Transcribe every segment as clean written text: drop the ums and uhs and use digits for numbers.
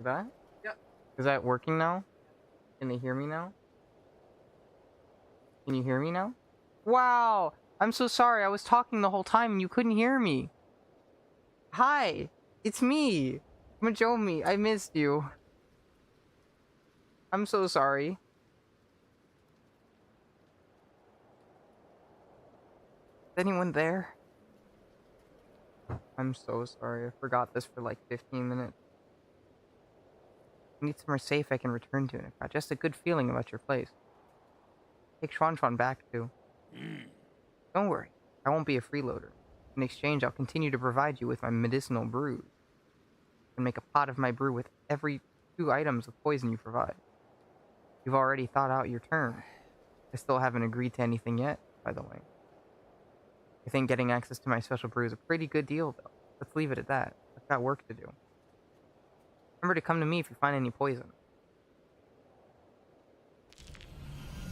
That? Yeah. Is that working now? Can they hear me now? Can you hear me now? Wow! I'm so sorry. I was talking the whole time and you couldn't hear me. Hi! It's me! Majoumi, I missed you. I'm so sorry. Is anyone there? I'm so sorry. I forgot this for like 15 minutes. I need somewhere safe I can return to, and I've got just a good feeling about your place. Take Chuan back, too. Don't worry. I won't be a freeloader. In exchange, I'll continue to provide you with my medicinal brews. And make a pot of my brew with every 2 items of poison you provide. You've already thought out your terms. I still haven't agreed to anything yet, by the way. I think getting access to my special brew is a pretty good deal, though. Let's leave it at that. I've got work to do. Remember to come to me if you find any poison.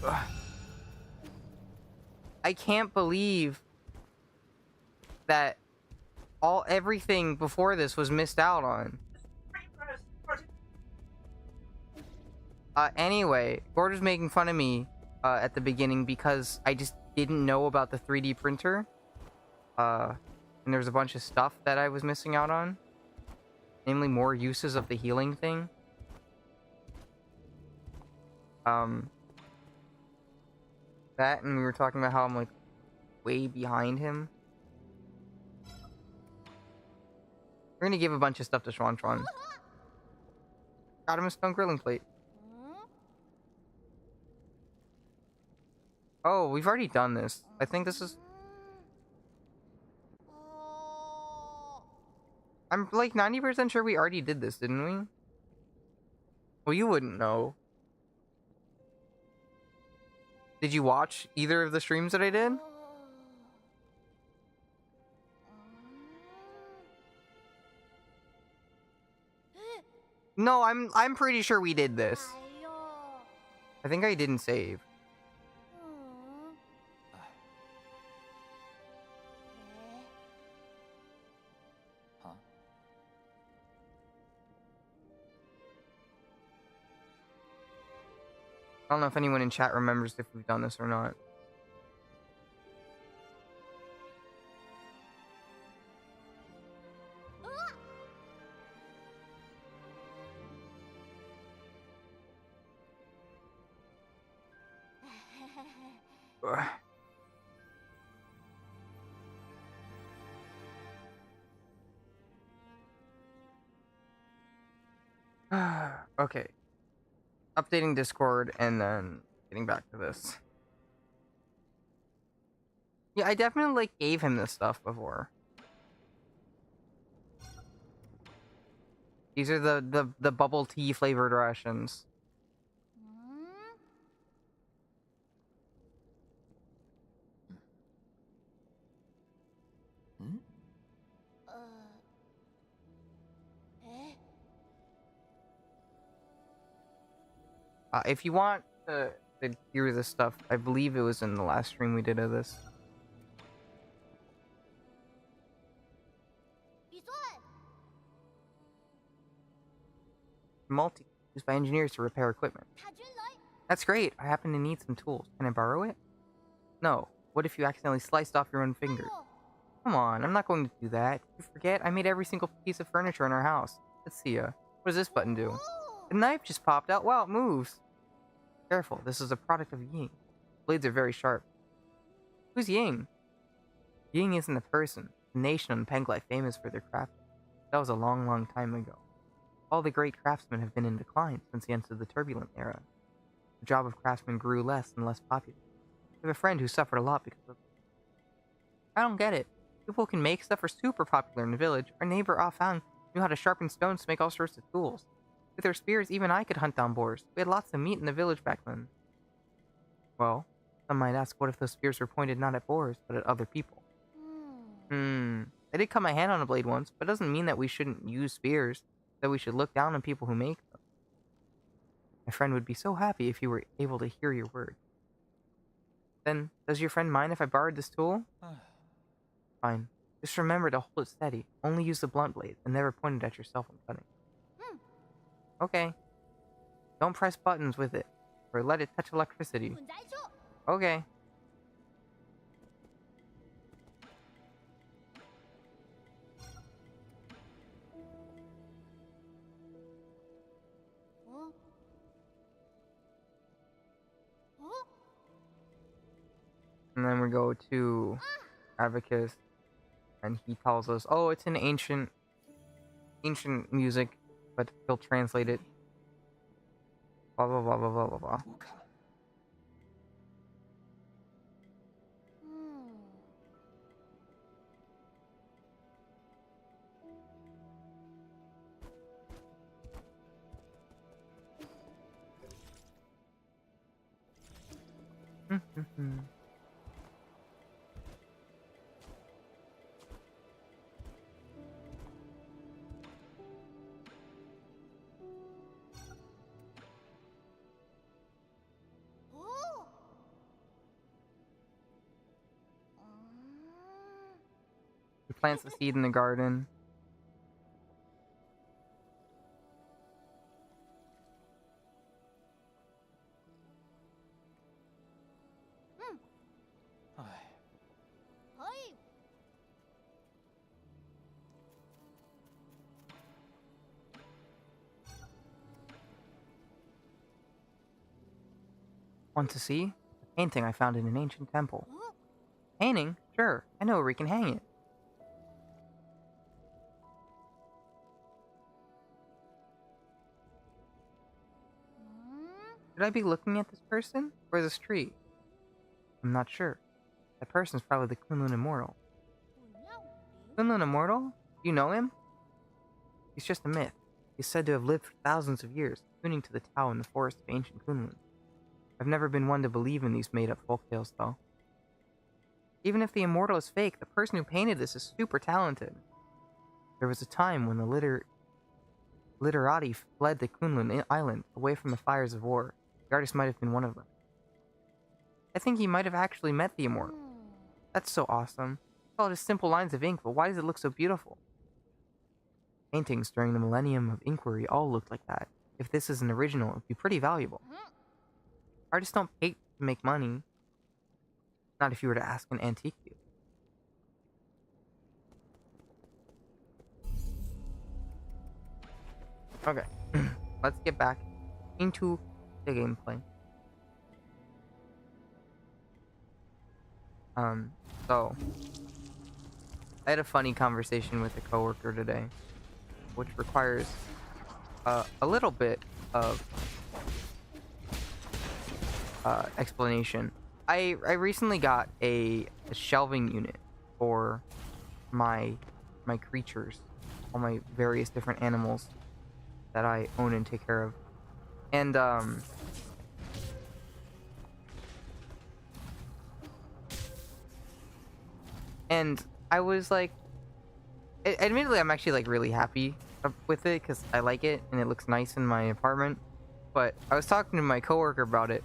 Ugh. I can't believe that everything before this was missed out on. Anyway, Gord was making fun of me at the beginning because I just didn't know about the 3D printer. And there's a bunch of stuff that I was missing out on. Namely, more uses of the healing thing. That, and we were talking about how I'm, like, way behind him We're gonna give a bunch of stuff to Schwan Schwan. Got him a stone grilling plate. Oh, we've already done this. I think this is... I'm like 90% sure we already did this, didn't we? Well, you wouldn't know. Did you watch either of the streams that I did? No, I'm pretty sure we did this. I think I didn't save. I don't know if anyone in chat remembers if we've done this or not. Okay. Updating Discord and then getting back to this. Yeah, I definitely like gave him this stuff before. These are the bubble tea flavored rations. If you want to hear this stuff, I believe it was in the last stream we did of this. Multi used by engineers to repair equipment. That's great. I happen to need some tools. Can I borrow it? No. What if you accidentally sliced off your own finger? Come on, I'm not going to do that. You forget? I made every single piece of furniture in our house. Let's see ya. What does this button do? The knife just popped out. Wow, it moves. Careful, this is a product of Ying. Blades are very sharp. Who's Ying? Ying isn't a person. A nation on Penglai famous for their craft. That was a long, long time ago. All the great craftsmen have been in decline since the end of the turbulent era. The job of craftsman grew less and less popular. I have a friend who suffered a lot because of it. I don't get it. People who can make stuff are super popular in the village. Our neighbor Afang knew how to sharpen stones to make all sorts of tools. With our spears, even I could hunt down boars. We had lots of meat in the village back then. Well, some might ask what if those spears were pointed not at boars, but at other people? I did cut my hand on a blade once, but it doesn't mean that we shouldn't use spears, that we should look down on people who make them. My friend would be so happy if he were able to hear your word. Then, does your friend mind if I borrowed this tool? Fine. Just remember to hold it steady. Only use the blunt blade, and never point it at yourself when cutting. Okay. Don't press buttons with it, or let it touch electricity. Okay. And then we go to Abacus, and he tells us, oh, it's an ancient music, but he'll translate it. Blah, blah, blah, blah, blah, blah, blah. He plants the seed in the garden. Want to see? A painting I found in an ancient temple. Painting? Sure. I know where we can hang it. Should I be looking at this person or this tree? I'm not sure. That person's probably the Kunlun Immortal. Kunlun Immortal? You know him? He's just a myth. He's said to have lived for thousands of years, tuning to the Tao in the forest of ancient Kunlun. I've never been one to believe in these made-up folktales, though. Even if the Immortal is fake, the person who painted this is super talented. There was a time when the literati fled to Kunlun Island, away from the fires of war. The artist might have been one of them. I think he might have actually met the Immortal. That's so awesome. It's all just simple lines of ink, but why does it look so beautiful? Paintings during the Millennium of Inquiry all looked like that. If this is an original, it'd be pretty valuable. Artists don't paint to make money. Not if you were to ask an antique dealer. Okay, let's get back into the gameplay. So I had a funny conversation with a coworker today, which requires a little bit of explanation. I recently got a shelving unit for my creatures, all my various different animals that I own and take care of, and I was like, admittedly, I'm actually like really happy with it because I like it and it looks nice in my apartment. But I was talking to my coworker about it,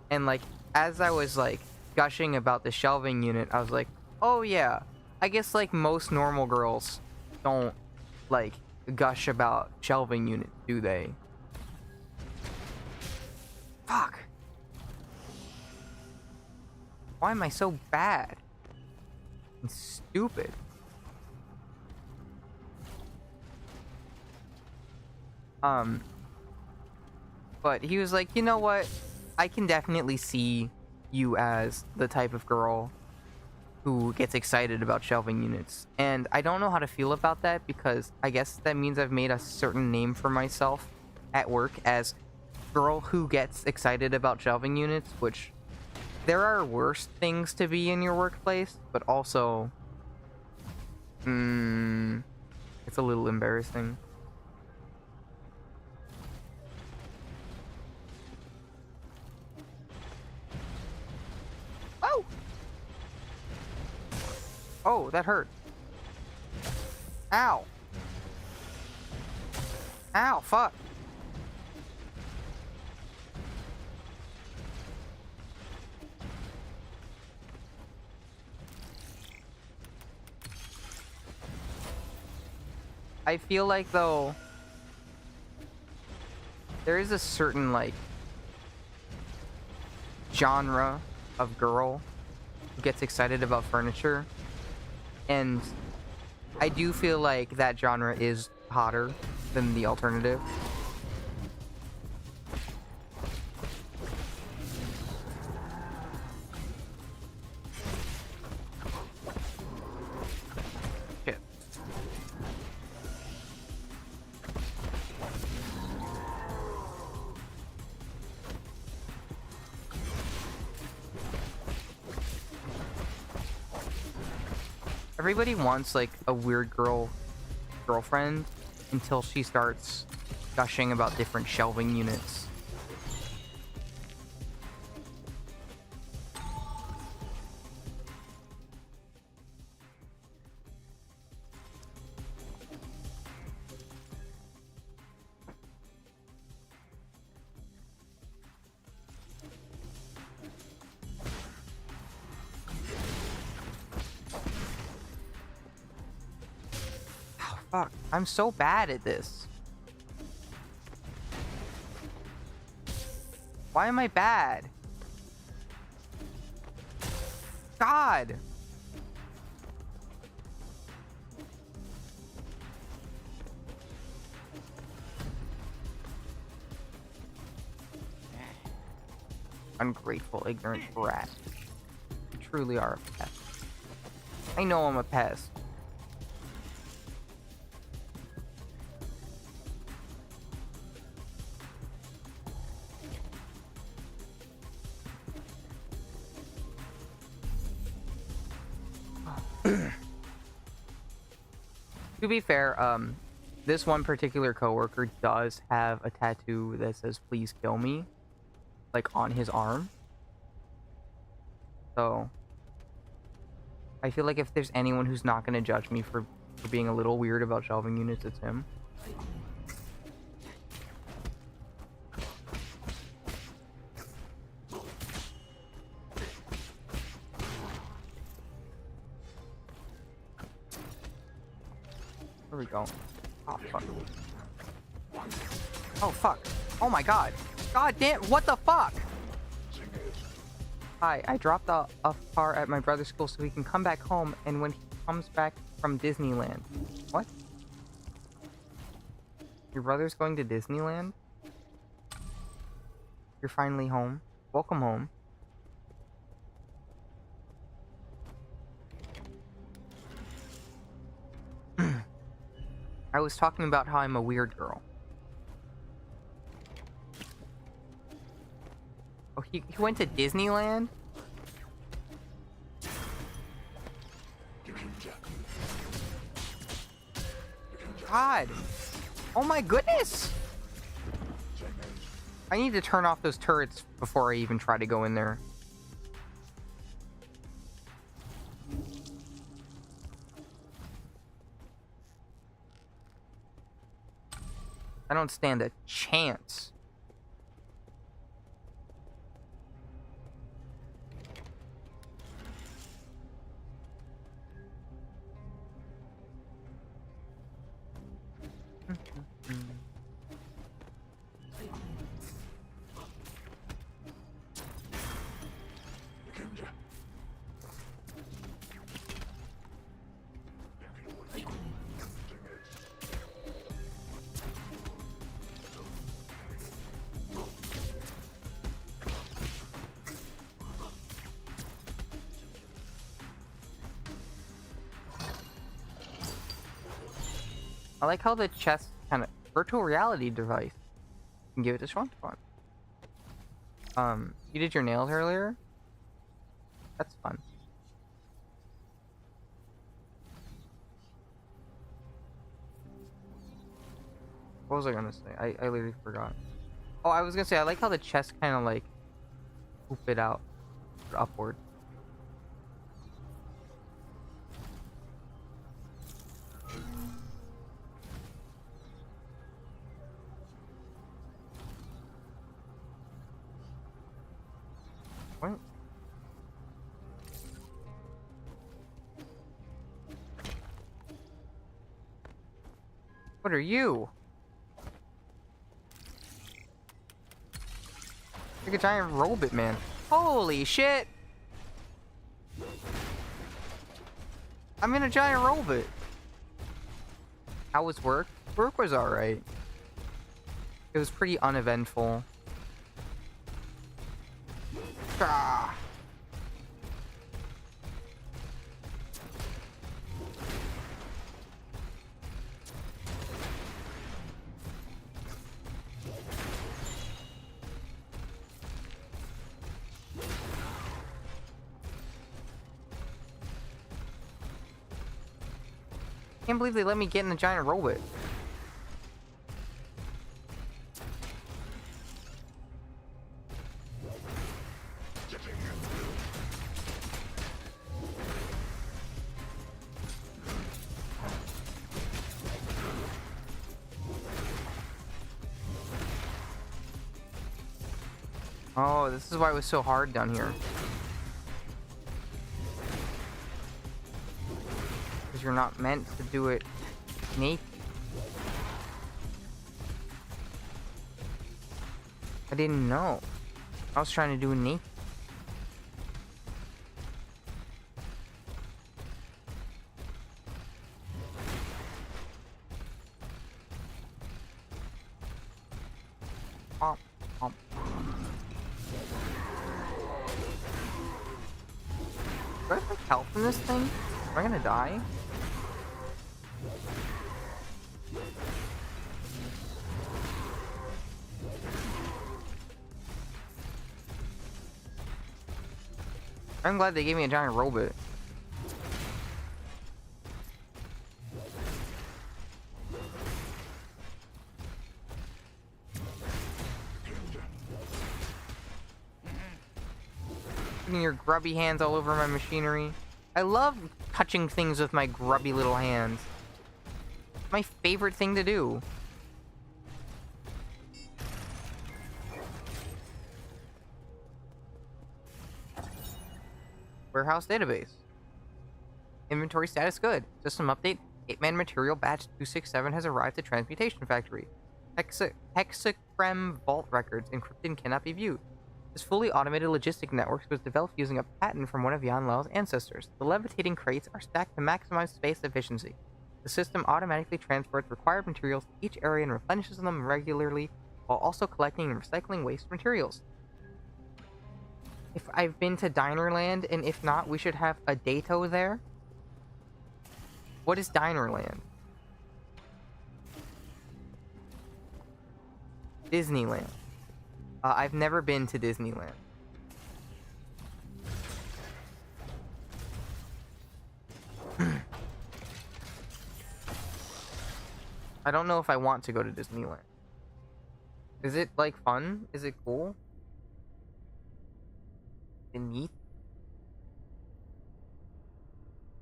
and like as I was like gushing about the shelving unit, I was like, oh yeah, I guess like most normal girls don't like gush about shelving units, do they? Fuck. Why am I so bad and stupid? But he was like, you know what? I can definitely see you as the type of girl who gets excited about shelving units. And I don't know how to feel about that because I guess that means I've made a certain name for myself at work as girl who gets excited about shelving units, which there are worse things to be in your workplace, but also it's a little embarrassing. Oh! Oh, that hurt. Ow. Ow, fuck. I feel like, though, there is a certain, like, genre of girl who gets excited about furniture, and I do feel like that genre is hotter than the alternative. Shit. Everybody wants like a weird girlfriend until she starts gushing about different shelving units. Fuck, I'm so bad at this. Why am I bad? God! Ungrateful, ignorant brat. You truly are a pest. I know I'm a pest. To be fair, this one particular coworker does have a tattoo that says "Please kill me," like on his arm. So I feel like if there's anyone who's not gonna judge me for being a little weird about shelving units, it's him. Where we go? Oh fuck. Oh fuck. Oh my god. God damn, what the fuck? Hi, I dropped a car at my brother's school so he can come back home, and when he comes back from Disneyland. What? Your brother's going to Disneyland? You're finally home. Welcome home. I was talking about how I'm a weird girl. Oh, he went to Disneyland? God! Oh my goodness! I need to turn off those turrets before I even try to go in there. I don't stand a chance. I like how the chest kind of virtual reality device. You can give it to Schwan. You did your nails earlier? That's fun. What was I gonna say? I literally forgot. Oh, I was gonna say I like how the chest kind of like poop it out upward. What? What are you? Like a giant robot, man. Holy shit! I'm in a giant robot. How was work? Work was alright. It was pretty uneventful. Ah. Can't believe they let me get in the giant robot. Oh, this is why it was so hard down here. Because you're not meant to do it naked. I didn't know. I was trying to do it naked. Pump, pump. Do I have health in this thing? Am I gonna die? I'm glad they gave me a giant robot. Putting your grubby hands all over my machinery. I love touching things with my grubby little hands. My favorite thing to do. Warehouse database. Inventory status good. System update. 8-man material batch 267 has arrived at Transmutation Factory. Hexachrem vault records encrypted and cannot be viewed. This fully automated logistic network was developed using a patent from one of Yan Lao's ancestors. The levitating crates are stacked to maximize space efficiency. The system automatically transports required materials to each area and replenishes them regularly, while also collecting and recycling waste materials. If I've been to Dinerland, and if not, we should have a Dato there. What is Dinerland? Disneyland. I've never been to Disneyland. I don't know if I want to go to Disneyland. Is it, like, fun? Is it cool? Is it neat?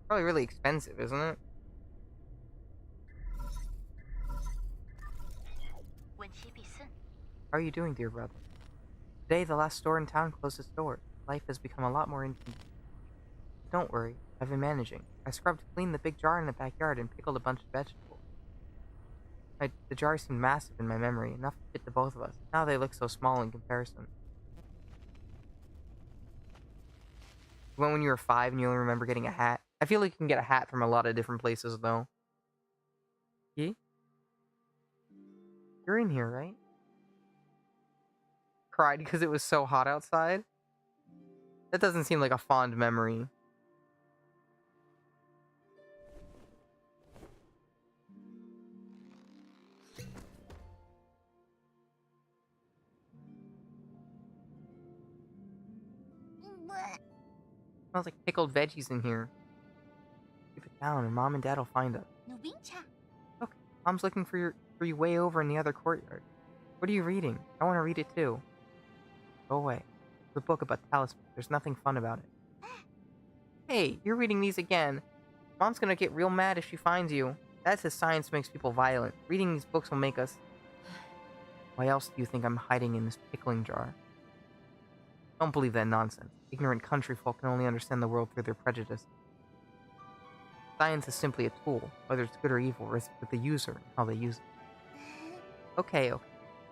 Probably really expensive, isn't it? How are you doing, dear brother? Today, the last store in town closed its doors. Life has become a lot more inconvenient. Don't worry, I've been managing. I scrubbed clean the big jar in the backyard and pickled a bunch of vegetables. The jars seemed massive in my memory, enough to fit the both of us. Now they look so small in comparison. You went when you were 5 and you only remember getting a hat. I feel like you can get a hat from a lot of different places, though. Yeah? You're in here, right? Cried because it was so hot outside? That doesn't seem like a fond memory. Smells like pickled veggies in here. Keep it down, or Mom and Dad will find us. Okay, Mom's looking for you way over in the other courtyard. What are you reading? I want to read it too. Go away. It's a book about talismans. There's nothing fun about it. Hey, you're reading these again. Mom's gonna get real mad if she finds you. Dad says science makes people violent. Reading these books will make us... Why else do you think I'm hiding in this pickling jar? Don't believe that nonsense. Ignorant country folk can only understand the world through their prejudice. Science is simply a tool. Whether it's good or evil rests with the user and how they use it. Okay.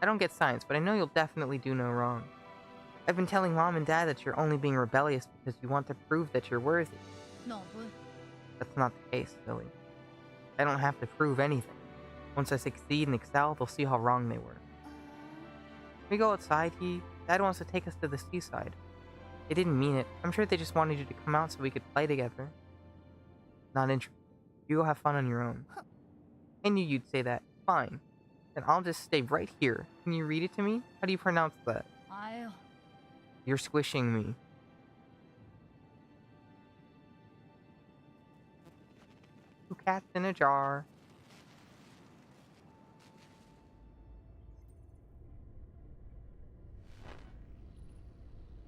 I don't get science, but I know you'll definitely do no wrong. I've been telling Mom and Dad that you're only being rebellious because you want to prove that you're worthy. That's not the case, silly. I don't have to prove anything. Once I succeed and excel, they'll see how wrong they were. Can we go outside, Dad wants to take us to the seaside. They didn't mean it. I'm sure they just wanted you to come out so we could play together. Not interested. You go have fun on your own. I knew you'd say that. Fine. Then I'll just stay right here. Can you read it to me? How do you pronounce that? You're squishing me. 2 cats in a jar.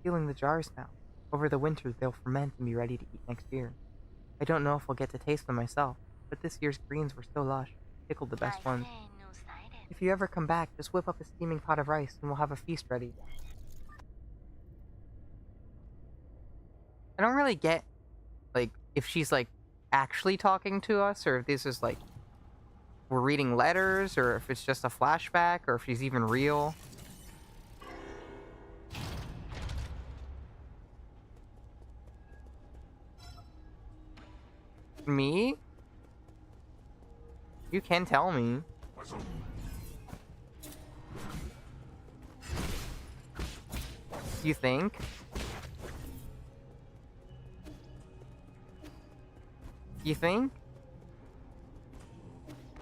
Feeling the jars now. Over the winter, they'll ferment and be ready to eat next year. I don't know if I'll get to taste them myself, but this year's greens were so lush. Pickled the best ones. If you ever come back, just whip up a steaming pot of rice and we'll have a feast ready. I don't really get, like, if she's, like, actually talking to us, or if this is, like, we're reading letters, or if it's just a flashback, or if she's even real. Me? You can tell me. You think? You think?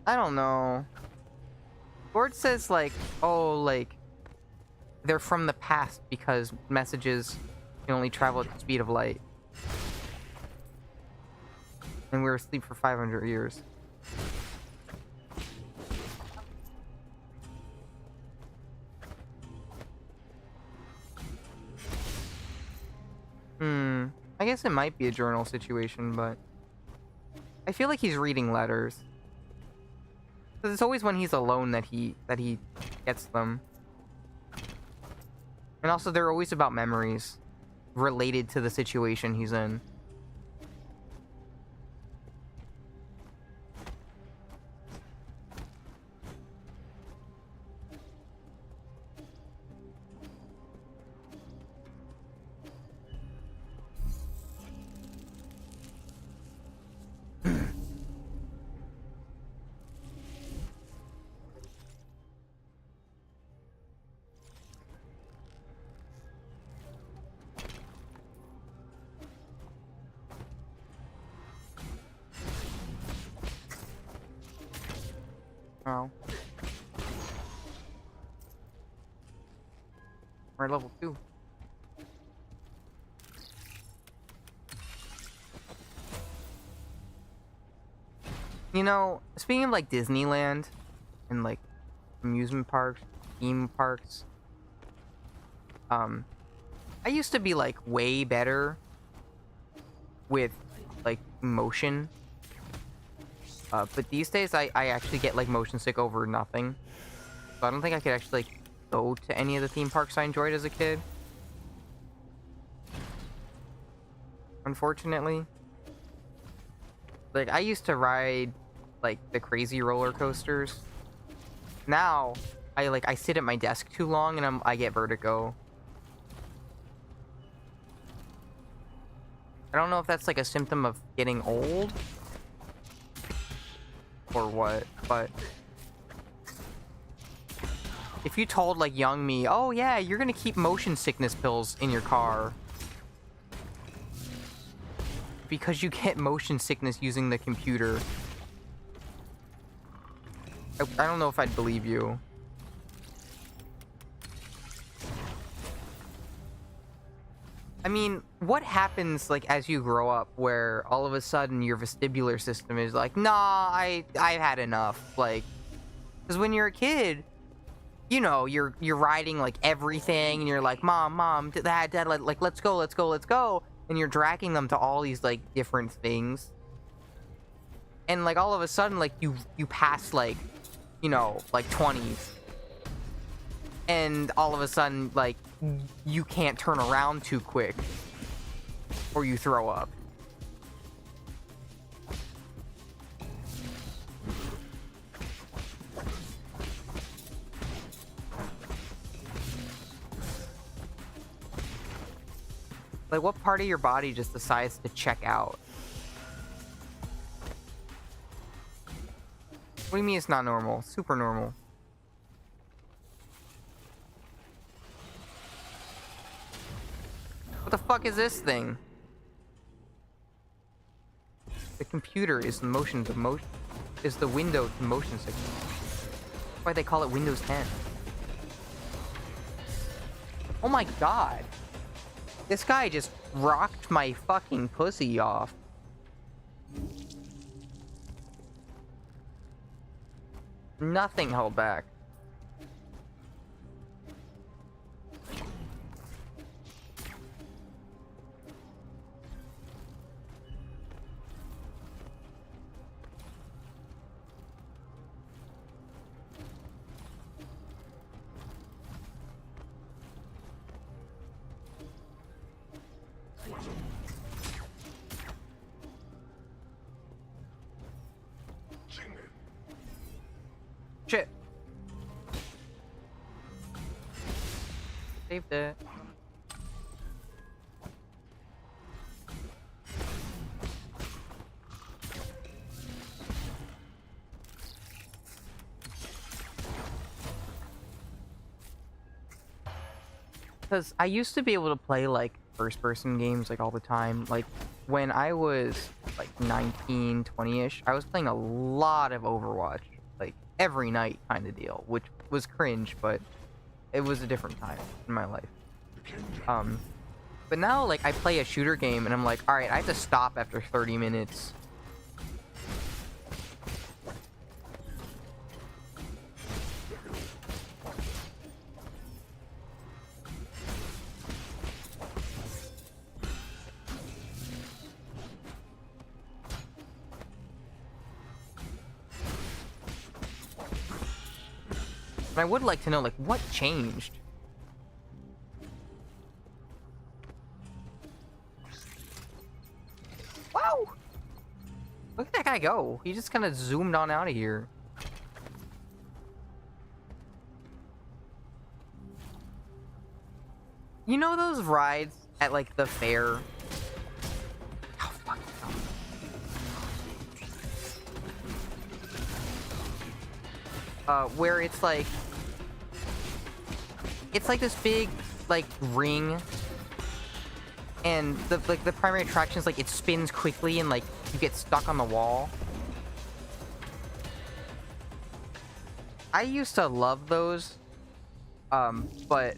I don't know. Gord says, like, oh, like, they're from the past because messages can only travel at the speed of light. And we were asleep for 500 years. Hmm. I guess it might be a journal situation, but I feel like he's reading letters. 'Cause it's always when he's alone that he gets them. And also they're always about memories related to the situation he's in. Oh. We're at level 2. You know, speaking of like Disneyland and like amusement parks, theme parks, I used to be like way better with like motion. But these days I actually get like motion sick over nothing. So I don't think I could actually like go to any of the theme parks I enjoyed as a kid. Unfortunately. Like I used to ride like the crazy roller coasters. Now I sit at my desk too long and I get vertigo. I don't know if that's like a symptom of getting old or what, but if you told like young me, oh yeah, you're gonna keep motion sickness pills in your car because you get motion sickness using the computer, I don't know if I'd believe you. I mean, what happens like as you grow up where all of a sudden your vestibular system is like, nah, I've had enough. Like, because when you're a kid, you know, you're riding like everything and you're like, mom, dad, like let's go, and you're dragging them to all these like different things. And like all of a sudden like you pass like, you know, like 20s. And all of a sudden, like, you can't turn around too quick, or you throw up. Like, what part of your body just decides to check out? What do you mean it's not normal? Super normal. What the fuck is this thing? The computer is the motion to motion is the window to motion signal. That's why they call it Windows 10. Oh my god. This guy just rocked my fucking pussy off. Nothing held back. Shit. Saved it. Because I used to be able to play like first-person games like all the time. Like when I was like 19, 20-ish, I was playing a lot of Overwatch. Like every night kind of deal, which was cringe, but it was a different time in my life. But now like I play a shooter game and I'm like, all right, I have to stop after 30 minutes. And I would like to know, like, what changed? Wow! Look at that guy go. He just kind of zoomed on out of here. You know those rides at, like, the fair? Oh, fuck. Where it's like this big, like, ring, and the primary attraction is, like, it spins quickly and, like, you get stuck on the wall. I used to love those, but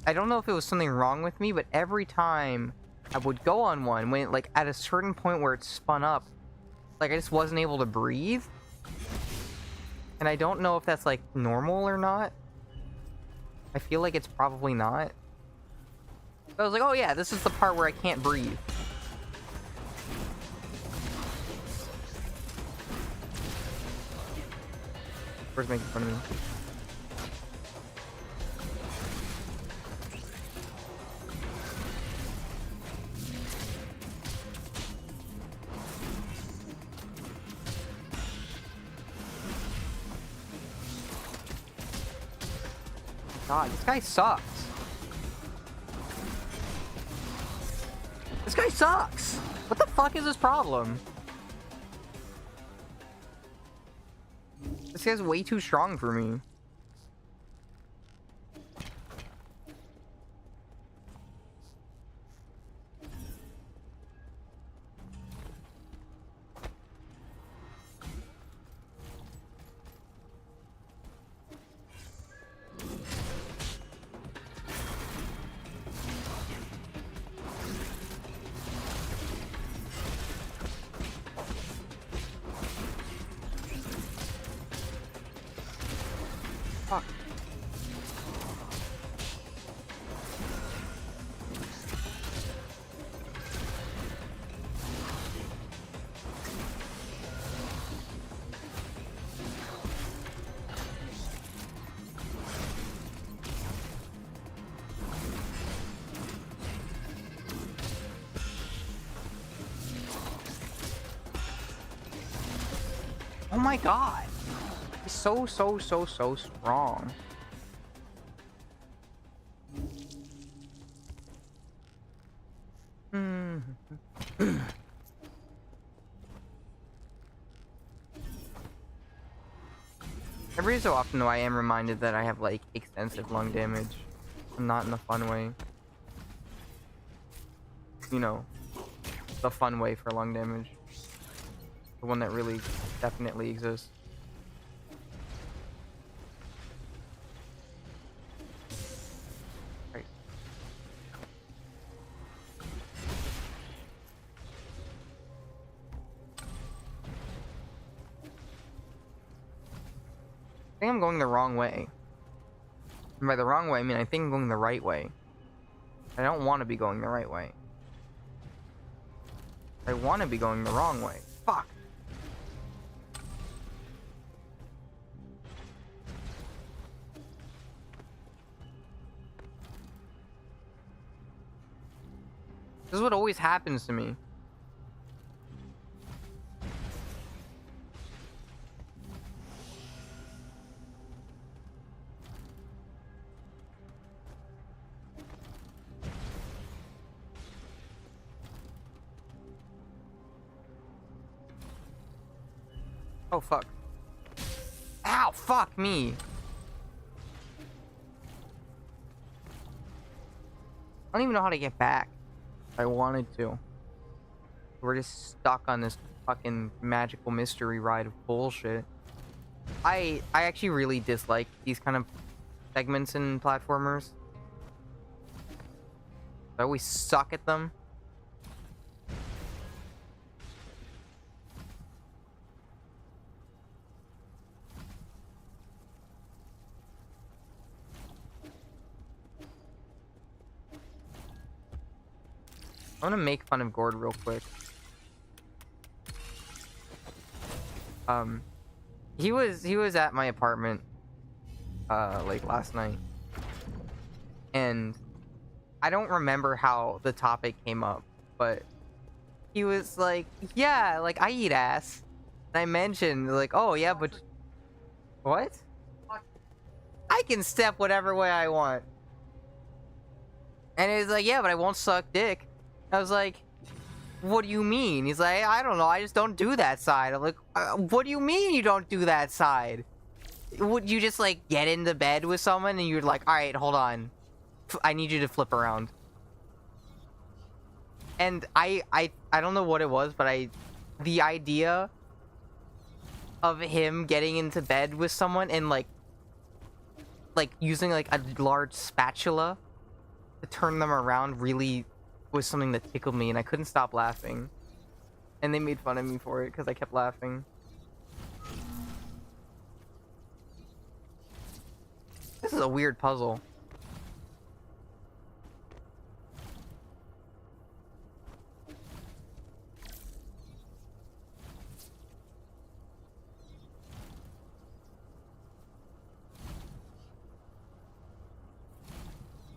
I don't know if it was something wrong with me, but every time I would go on one, when, like, at a certain point where it spun up, like, I just wasn't able to breathe. And I don't know if that's, like, normal or not. I feel like it's probably not. But I was like, oh yeah, this is the part where I can't breathe. Where's making fun of me? God, this guy sucks. This guy sucks. What the fuck is his problem? This guy's way too strong for me. Fuck. Oh my god. He's so strong. Every so often, though, I am reminded that I have, like, extensive lung damage. Not in a fun way. You know, the fun way for lung damage. The one that really definitely exists. Right. I think I'm going the wrong way. And by the wrong way, I mean I think I'm going the right way. I don't want to be going the right way. I want to be going the wrong way. Fuck. This is what always happens to me. Oh, fuck. Ow, fuck me. I don't even know how to get back. If I wanted to. We're just stuck on this fucking magical mystery ride of bullshit. I actually really dislike these kind of segments in platformers. I always suck at them. I'm gonna make fun of Gord real quick. He was at my apartment like last night, and I don't remember how the topic came up, but he was like, "Yeah, like I eat ass," and I mentioned like, "Oh yeah, but what? I can step whatever way I want," and he's like, "Yeah, but I won't suck dick." I was like, "What do you mean?" He's like, "I don't know, I just don't do that side." I'm like, "What do you mean you don't do that side? Would you just like get into bed with someone and you're like, all right, hold on, I need you to flip around?" And I don't know what it was, but the idea of him getting into bed with someone and like using like a large spatula to turn them around really was something that tickled me, and I couldn't stop laughing. And they made fun of me for it because I kept laughing. This is a weird puzzle.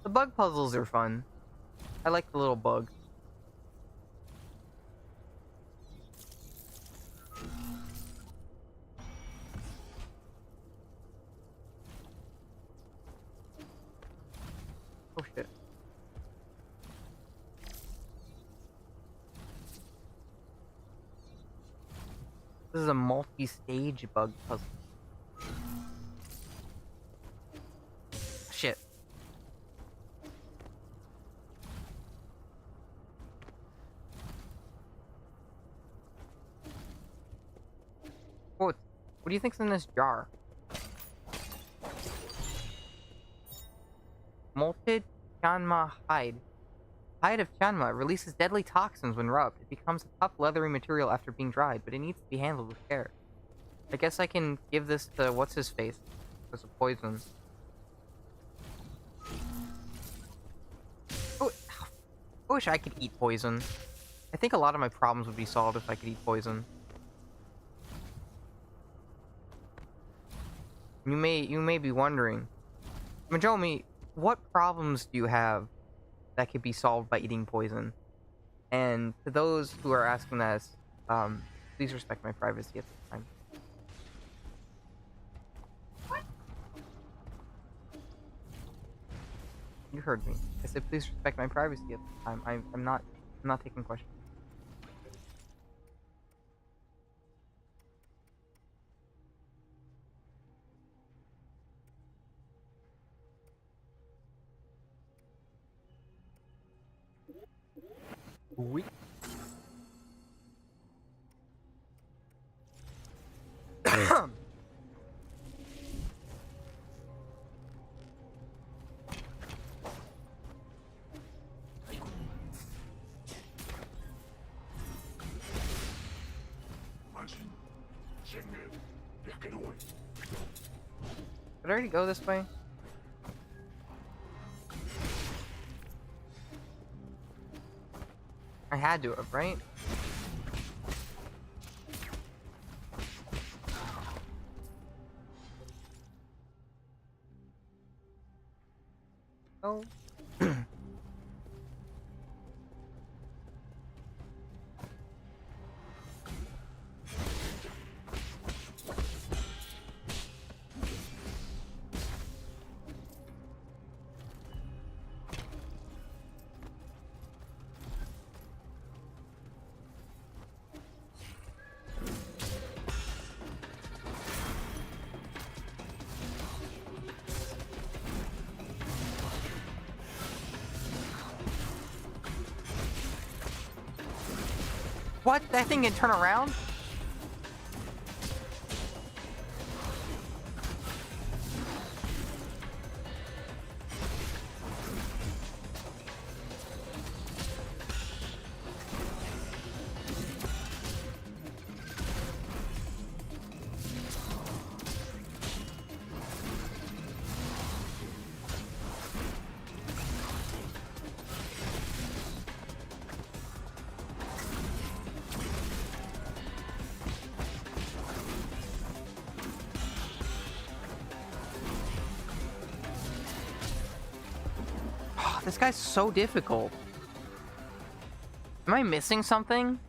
The bug puzzles are fun. I like the little bug. Oh shit. This is a multi-stage bug puzzle. Shit. What do you think's in this jar? Molted Chanma hide. Hide of Chanma releases deadly toxins when rubbed. It becomes a tough, leathery material after being dried, but it needs to be handled with care. I guess I can give this to what's-his-face as a poison. Oh, I wish I could eat poison. I think a lot of my problems would be solved if I could eat poison. You may be wondering, Majoumi, what problems do you have that could be solved by eating poison? And to those who are asking that, please respect my privacy at this time. You heard me. I said please respect my privacy at this time. I'm not taking questions. Oui. Did I already go this way? I had to have, right? Oh. What? That thing can turn around? This guy's so difficult. Am I missing something?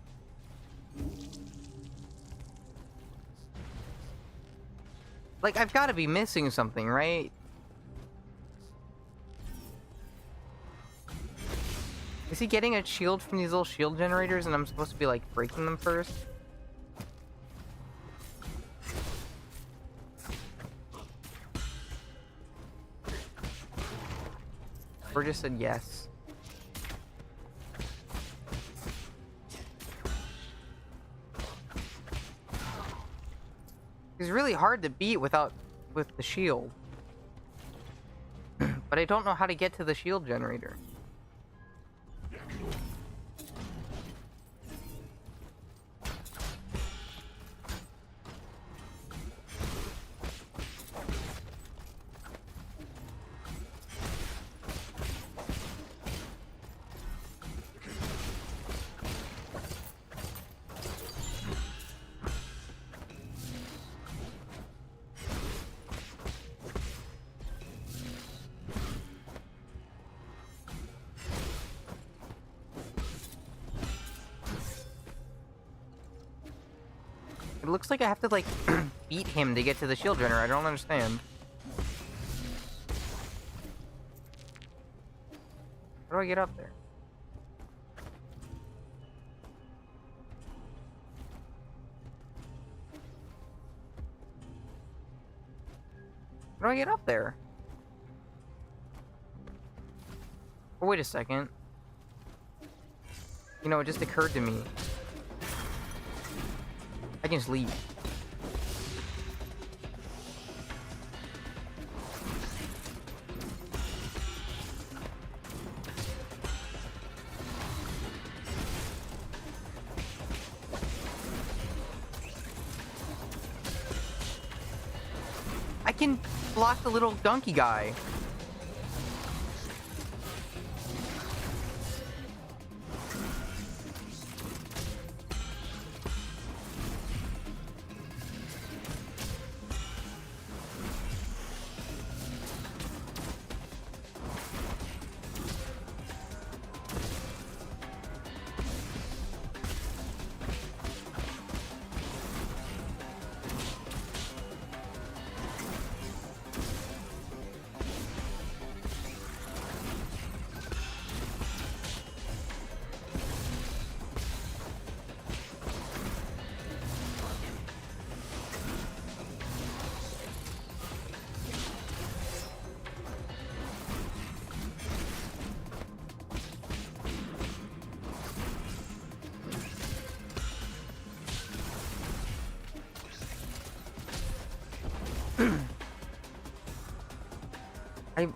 Like, I've got to be missing something, right? Is he getting a shield from these little shield generators and I'm supposed to be, like, breaking them first? Or just said yes. He's really hard to beat with the shield. But I don't know how to get to the shield generator. It looks like I have to, like, beat him to get to the shield generator. I don't understand. How do I get up there? How do I get up there? Oh, wait a second. You know, it just occurred to me. I can just leave. I can block the little donkey guy.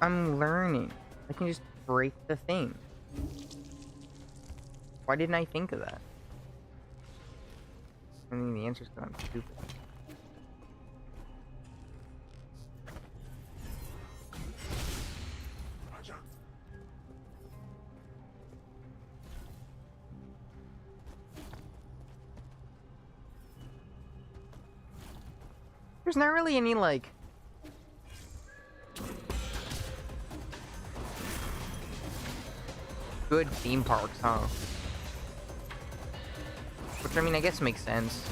I'm learning. I can just break the thing. Why didn't I think of that? I mean, the answer's because I'm stupid. There's not really any, like... good theme parks, huh? Which, I mean, I guess makes sense.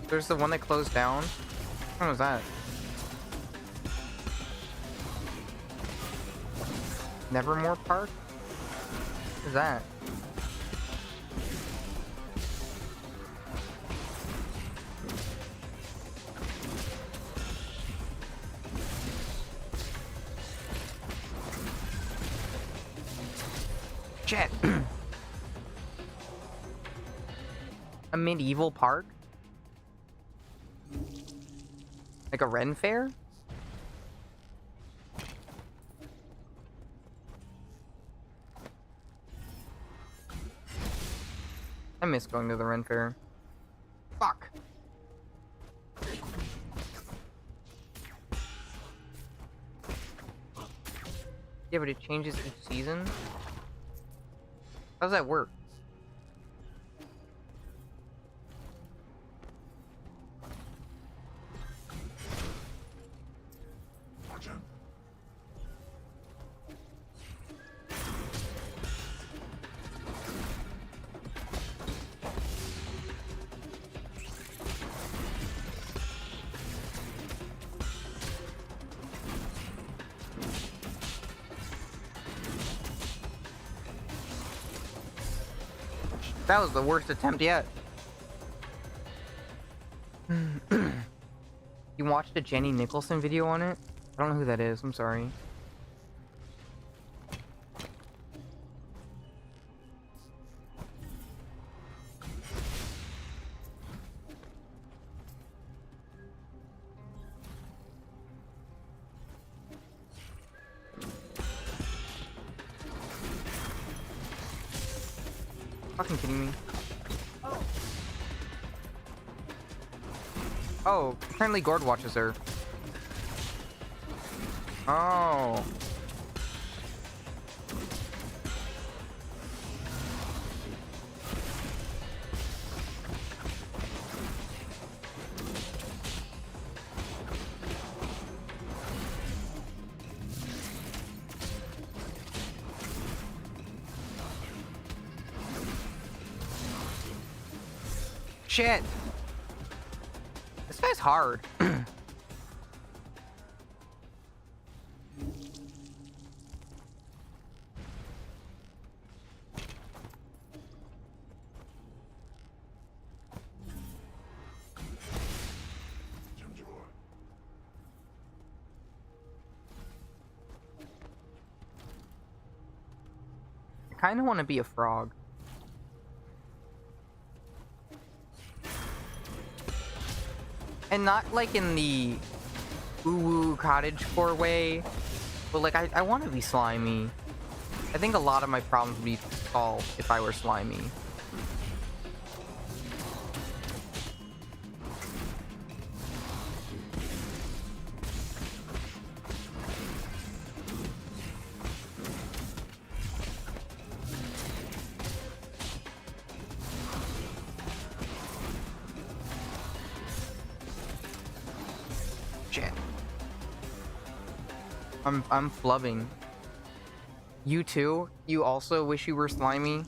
There's the one that closed down. When was that? Nevermore Park? What is that? Shit. A medieval park? Like a Ren Fair? I miss going to the Ren Fair. Fuck. Yeah, but it changes each season. How does that work? That was the worst attempt yet. You watched a Jenny Nicholson video on it? I don't know who that is. I'm sorry. Fucking kidding me? Oh, apparently Gord watches her. Oh. Shit. This guy's hard. I kind of want to be a frog. And not like in the woo-woo cottagecore way, but like I want to be slimy. I think a lot of my problems would be solved if I were slimy. Shit. I'm flubbing. You too? You also wish you were slimy?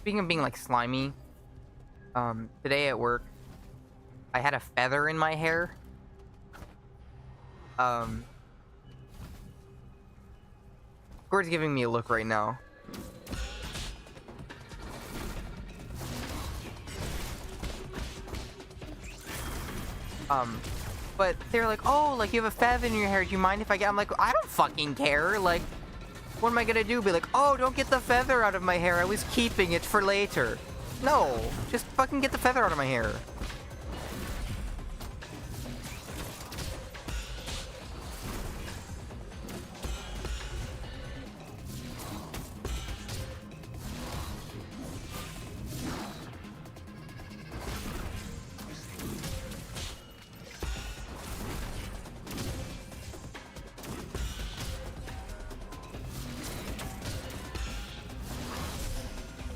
Speaking of being like slimy, today at work, I had a feather in my hair. Gord's giving me a look right now. But they're like, oh, like you have a feather in your hair. Do you mind if I get? I'm like, I don't fucking care. Like, what am I gonna do? Be like, oh, don't get the feather out of my hair. I was keeping it for later. No, just fucking get the feather out of my hair.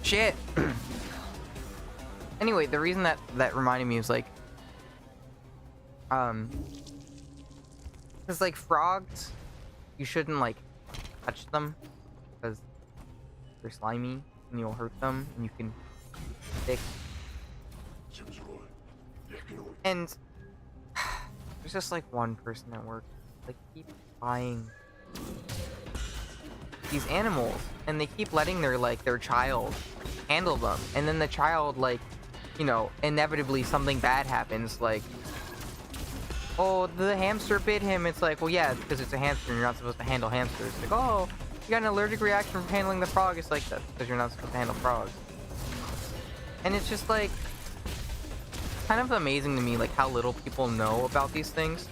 Shit. Anyway, the reason that reminded me was like, because like frogs, you shouldn't like touch them because they're slimy and you'll hurt them and you can stick. And there's just like one person at work like keep buying these animals and they keep letting their child handle them, and then the child, like, you know, inevitably something bad happens, like, oh, the hamster bit him. It's like, well, yeah, because it's a hamster and you're not supposed to handle hamsters. Like, oh, you got an allergic reaction from handling the frog. It's like, that's because you're not supposed to handle frogs. And it's just like kind of amazing to me like how little people know about these things.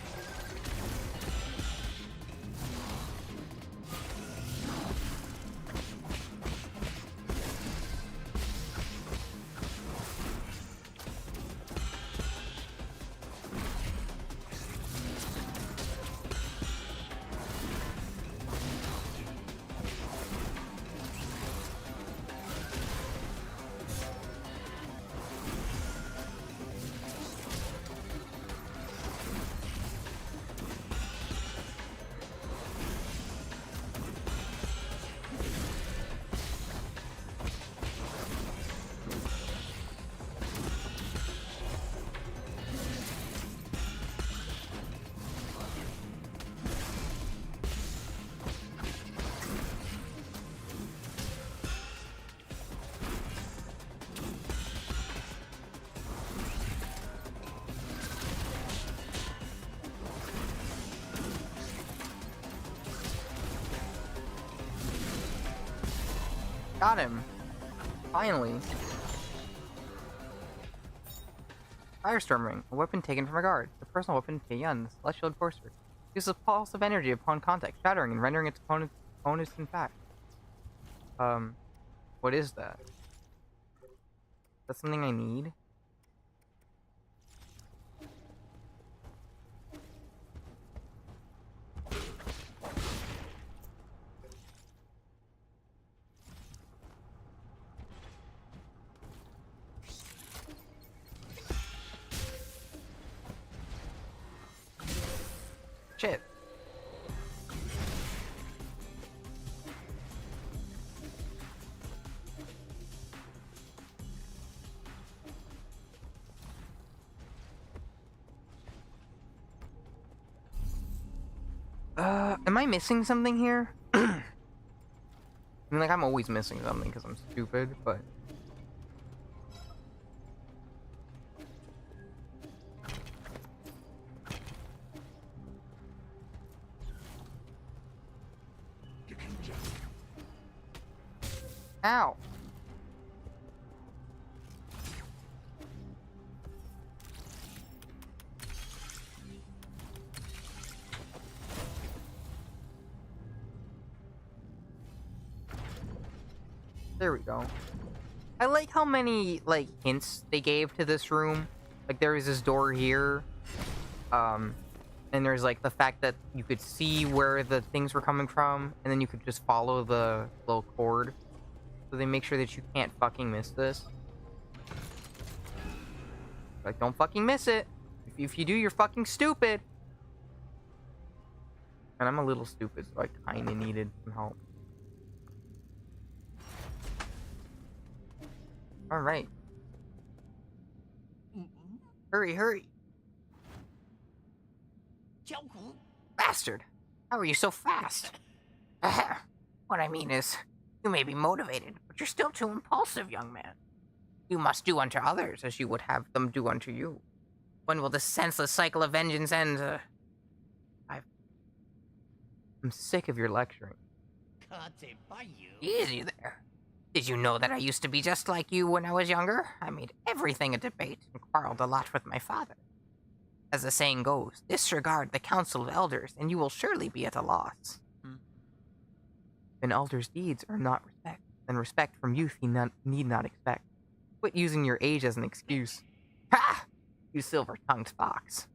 Got him. Finally. Firestorm Ring, a weapon taken from a guard. The personal weapon Teiyan, the Celestial Enforcer. Uses a pulse of energy upon contact, shattering and rendering its opponents intact. What is that? That's something I need? Shit. Am I missing something here? I mean, like, I'm always missing something because I'm stupid, but... Ow! There we go. I like how many, like, hints they gave to this room. Like, there is this door here. And there's, like, the fact that you could see where the things were coming from, and then you could just follow the little cord. So they make sure that you can't fucking miss this. Like, don't fucking miss it. If you do, you're fucking stupid. And I'm a little stupid, so I kinda needed some help. Alright. Hurry, hurry. Bastard! How are you so fast? What I mean is, you may be motivated, but you're still too impulsive, young man. You must do unto others as you would have them do unto you. When will this senseless cycle of vengeance end? I'm sick of your lecturing. Easy there. Did you know that I used to be just like you when I was younger? I made everything a debate and quarreled a lot with my father. As the saying goes, disregard the council of elders, and you will surely be at a loss. An elder's deeds are not respect, then respect from youth he need not expect. Quit using your age as an excuse. Ha! You silver-tongued fox.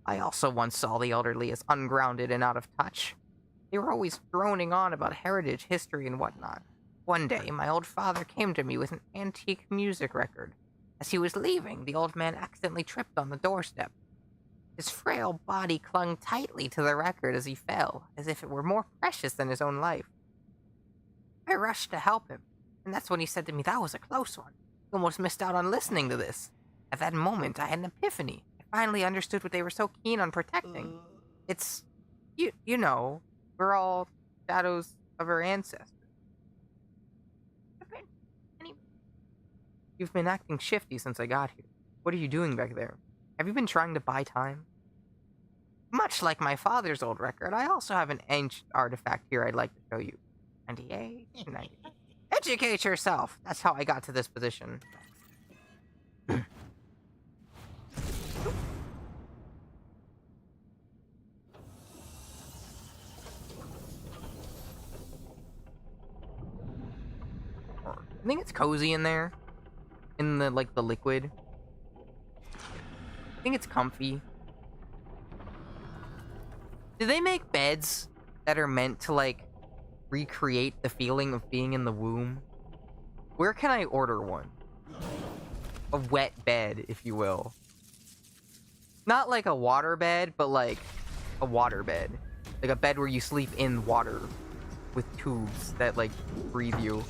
I also once saw the elderly as ungrounded and out of touch. They were always droning on about heritage, history, and whatnot. One day, my old father came to me with an antique music record. As he was leaving, the old man accidentally tripped on the doorstep. His frail body clung tightly to the record as he fell, as if it were more precious than his own life. I rushed to help him, and that's when he said to me, "That was a close one. You almost missed out on listening to this." At that moment, I had an epiphany. I finally understood what they were so keen on protecting. It's, you know, we're all shadows of our ancestors. You've been acting shifty since I got here. What are you doing back there? Have you been trying to buy time? Much like my father's old record, I also have an ancient artifact here I'd like to show you. 98, 99. Educate yourself! That's how I got to this position. I think it's cozy in there. In the, like, the liquid. I think it's comfy. Do they make beds that are meant to, like, recreate the feeling of being in the womb? Where can I order one? A wet bed, if you will. Not like a water bed, but like a water bed. Like a bed where you sleep in water with tubes that, like, breathe you.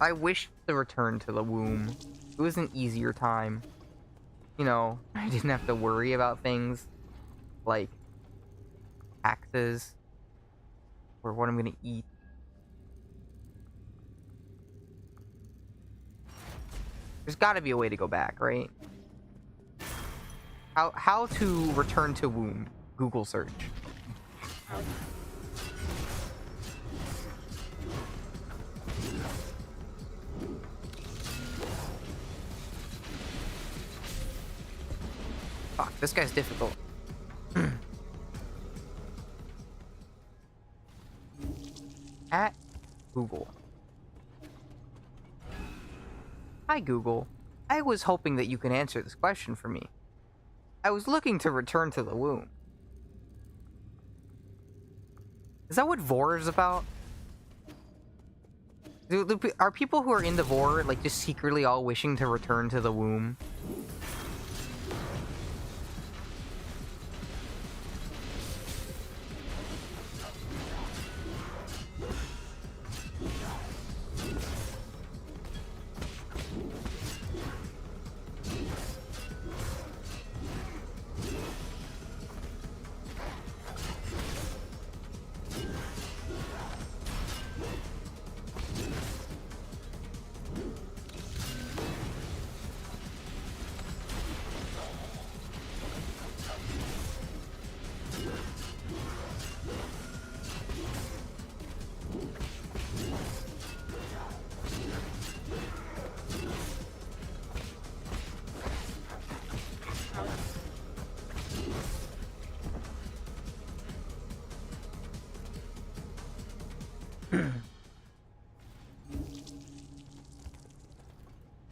I wish to return to the womb. It was an easier time. You know, I didn't have to worry about things. like taxes or what I'm gonna eat. There's got to be a way to go back, right? How to return to womb? Google search. Fuck, this guy's difficult. At Google. Hi, Google. I was hoping that you can answer this question for me. I was looking to return to the womb. Is that what Vor is about? Are people who are into Vor, like, just secretly all wishing to return to the womb?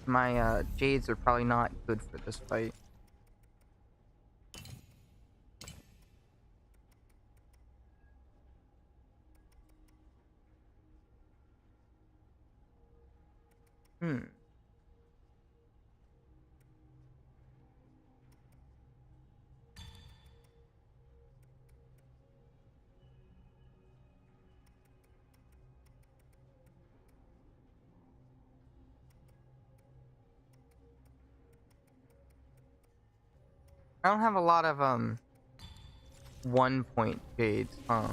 My jades are probably not good for this fight. I don't have a lot of 1-point jades, huh?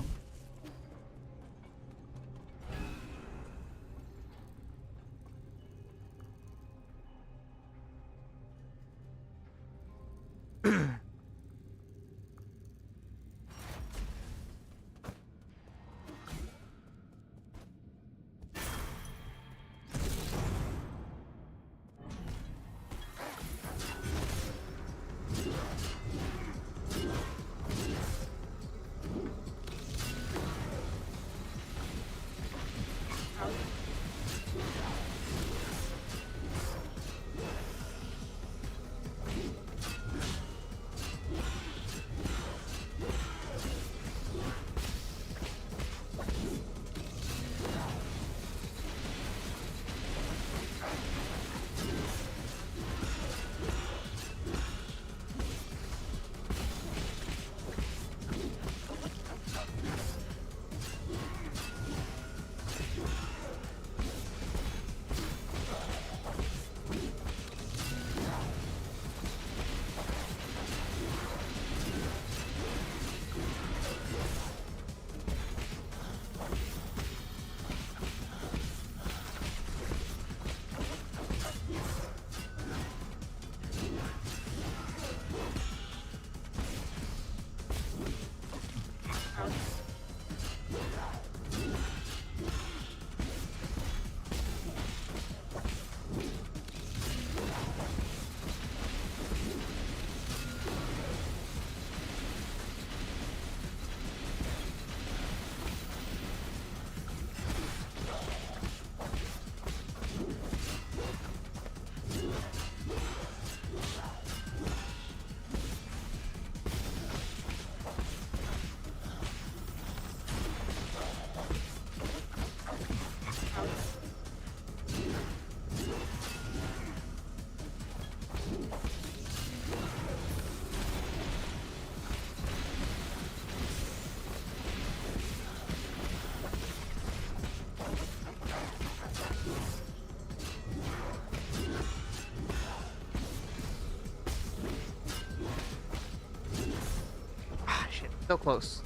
So close.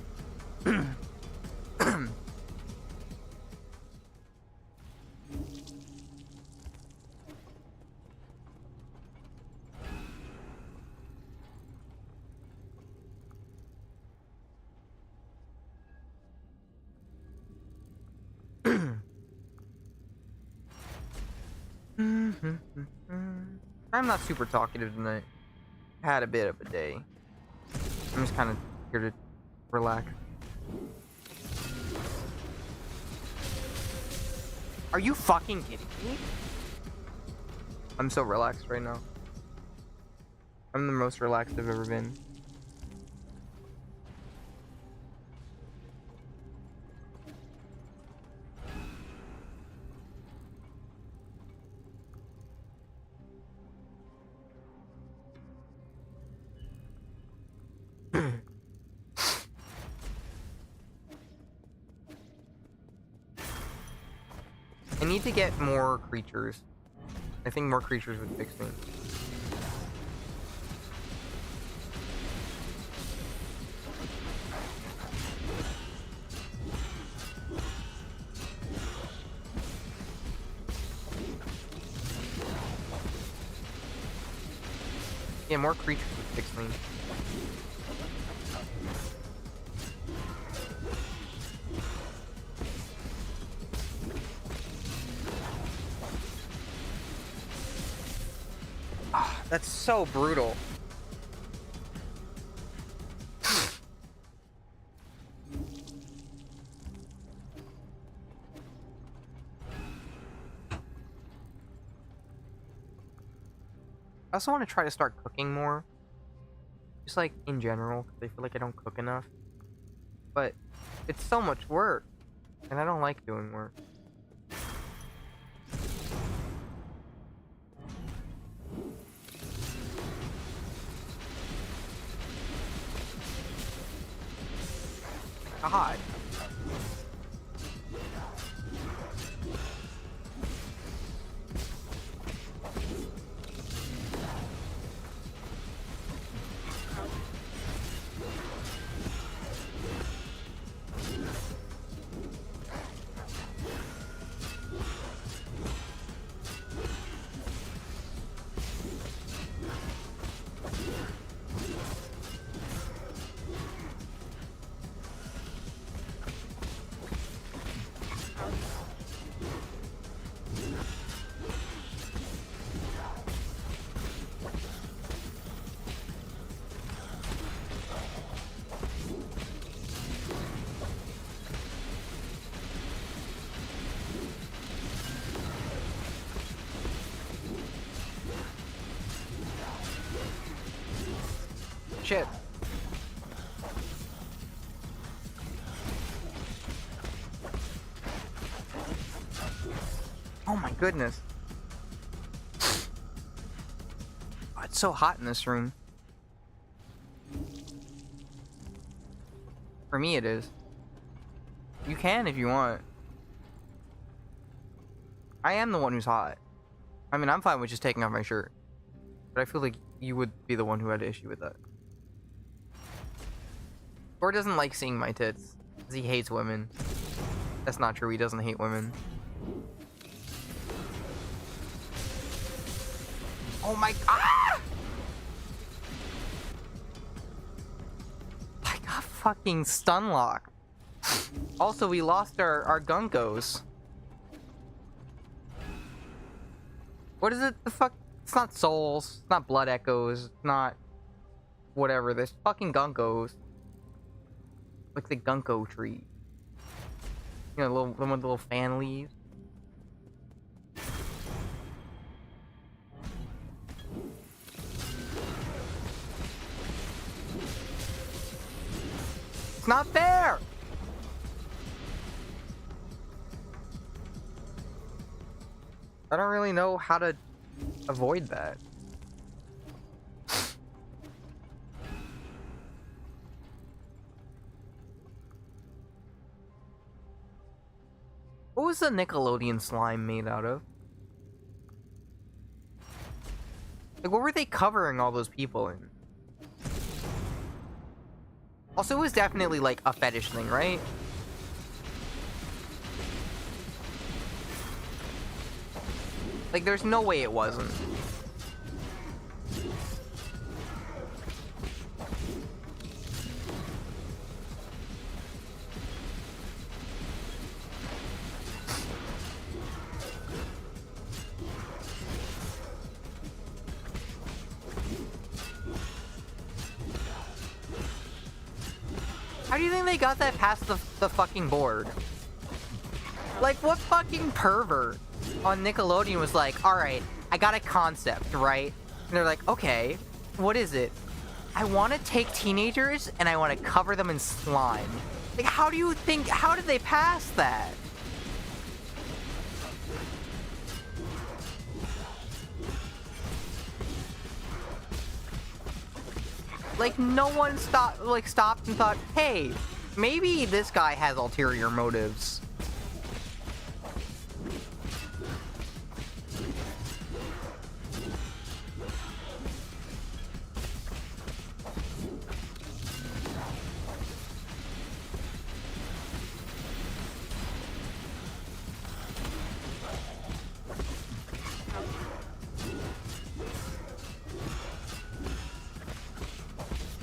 I'm not super talkative tonight. Had a bit of a day. I'm just kind of here to relax. Are you fucking kidding me? I'm so relaxed right now. I'm the most relaxed I've ever been. I need to get more creatures. I think more creatures would fix me. Yeah, more creatures would fix me. Ah, that's so brutal. I also want to try to start cooking more. Just like in general, because I feel like I don't cook enough. But it's so much work. And I don't like doing work. God. Shit. Oh my goodness. Oh, it's so hot in this room. For me it is. You can if you want. I am the one who's hot. I mean, I'm fine with just taking off my shirt. But I feel like you would be the one who had an issue with that. Thor doesn't like seeing my tits. Because he hates women. That's not true, he doesn't hate women. Oh my god! I got fucking stun locked. Also, we lost our Gunkos. What is it? The fuck? It's not souls. It's not blood echoes. It's not whatever. There's fucking Gunkos. Like the Gunko tree. You know, the one with the little fan leaves. It's not fair! I don't really know how to avoid that. What was the Nickelodeon slime made out of? Like, what were they covering all those people in? Also, it was definitely, like, a fetish thing, right? Like, there's no way it wasn't. How do you think they got that past the fucking board? Like, what fucking pervert on Nickelodeon was like, alright, I got a concept, right? And they're like, okay, what is it? I want to take teenagers and I want to cover them in slime. Like, how do you think, how did they pass that? Like, no one stopped and thought, hey, maybe this guy has ulterior motives.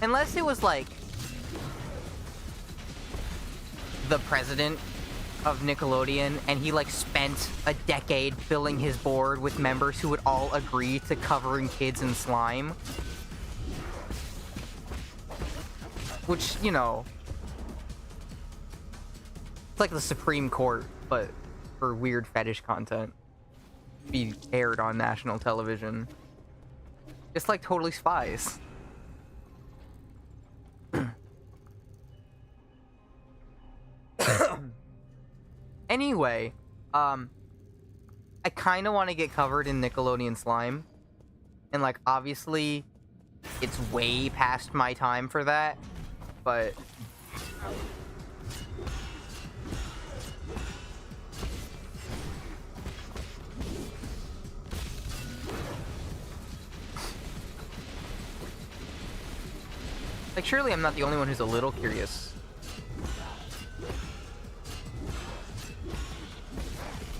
Unless it was, like, the president of Nickelodeon, and he, like, spent a decade filling his board with members who would all agree to covering kids in slime. Which, you know, it's like the Supreme Court, but for weird fetish content. Be aired on national television. Just like Totally Spies. Anyway, I kind of want to get covered in Nickelodeon slime. And, like, obviously, it's way past my time for that. But... like, surely I'm not the only one who's a little curious.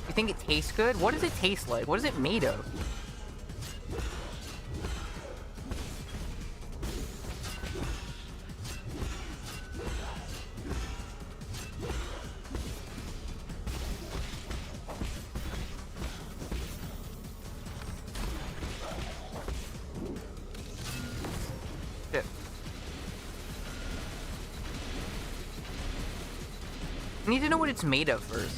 You think it tastes good? What does it taste like? What is it made of? Shit. I need to know what it's made of first.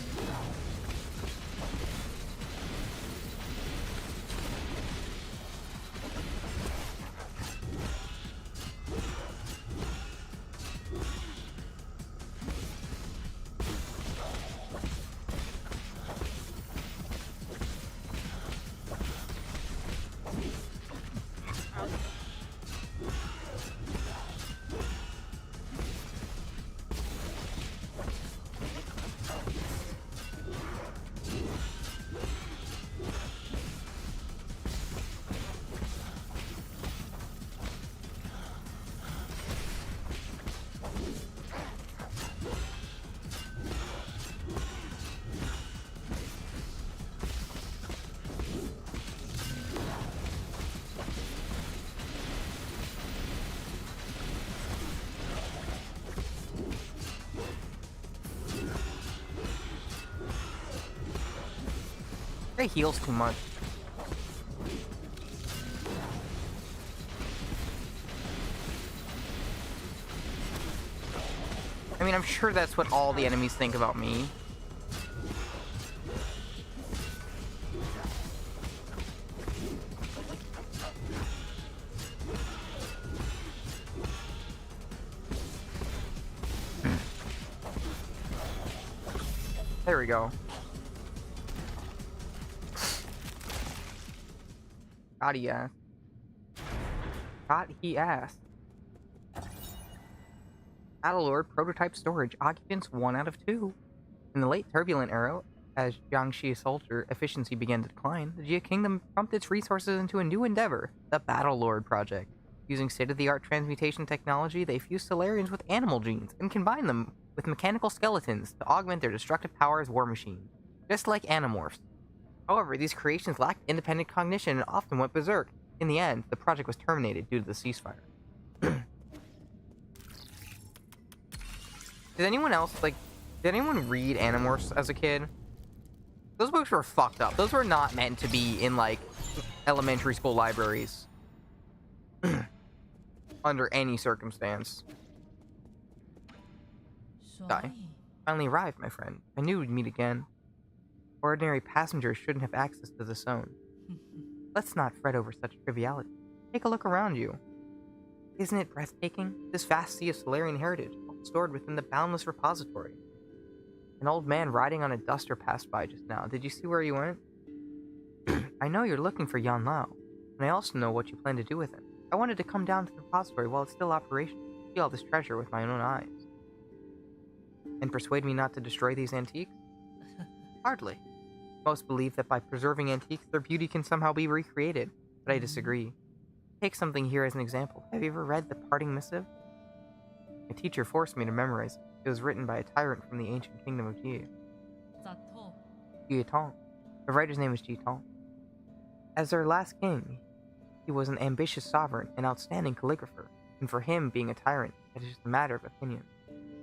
It heals too much. I mean, I'm sure that's what all the enemies think about me. There we go. God, he asked. God, he asked. Battlelord prototype storage. Occupants 1 out of 2. In the late turbulent era, as Jiangxi soldier efficiency began to decline, the Jia Kingdom pumped its resources into a new endeavor, the Battlelord project. Using state-of-the-art transmutation technology, they fuse Solarians with animal genes and combine them with mechanical skeletons to augment their destructive power as war machines, just like Animorphs. However, these creations lacked independent cognition and often went berserk. In the end, the project was terminated due to the ceasefire. Did anyone read Animorphs as a kid? Those books were fucked up. Those were not meant to be in, like, elementary school libraries. Under any circumstance. Die. Finally arrived, my friend. I knew we'd meet again. Ordinary passengers shouldn't have access to the zone. Let's not fret over such triviality. Take a look around you. Isn't it breathtaking? This vast sea of Solarian heritage, all stored within the boundless repository. An old man riding on a duster passed by just now. Did you see where he went? I know you're looking for Yan Lao, and I also know what you plan to do with him. I wanted to come down to the repository while it's still operational, see all this treasure with my own eyes. And persuade me not to destroy these antiques? Hardly. Most believe that by preserving antiques, their beauty can somehow be recreated, but I disagree. Take something here as an example. Have you ever read The Parting Missive? My teacher forced me to memorize it. It was written by a tyrant from the ancient kingdom of Jie. Jietong. The writer's name is Jietong. As their last king, he was an ambitious sovereign and outstanding calligrapher, and for him, being a tyrant, it is just a matter of opinion.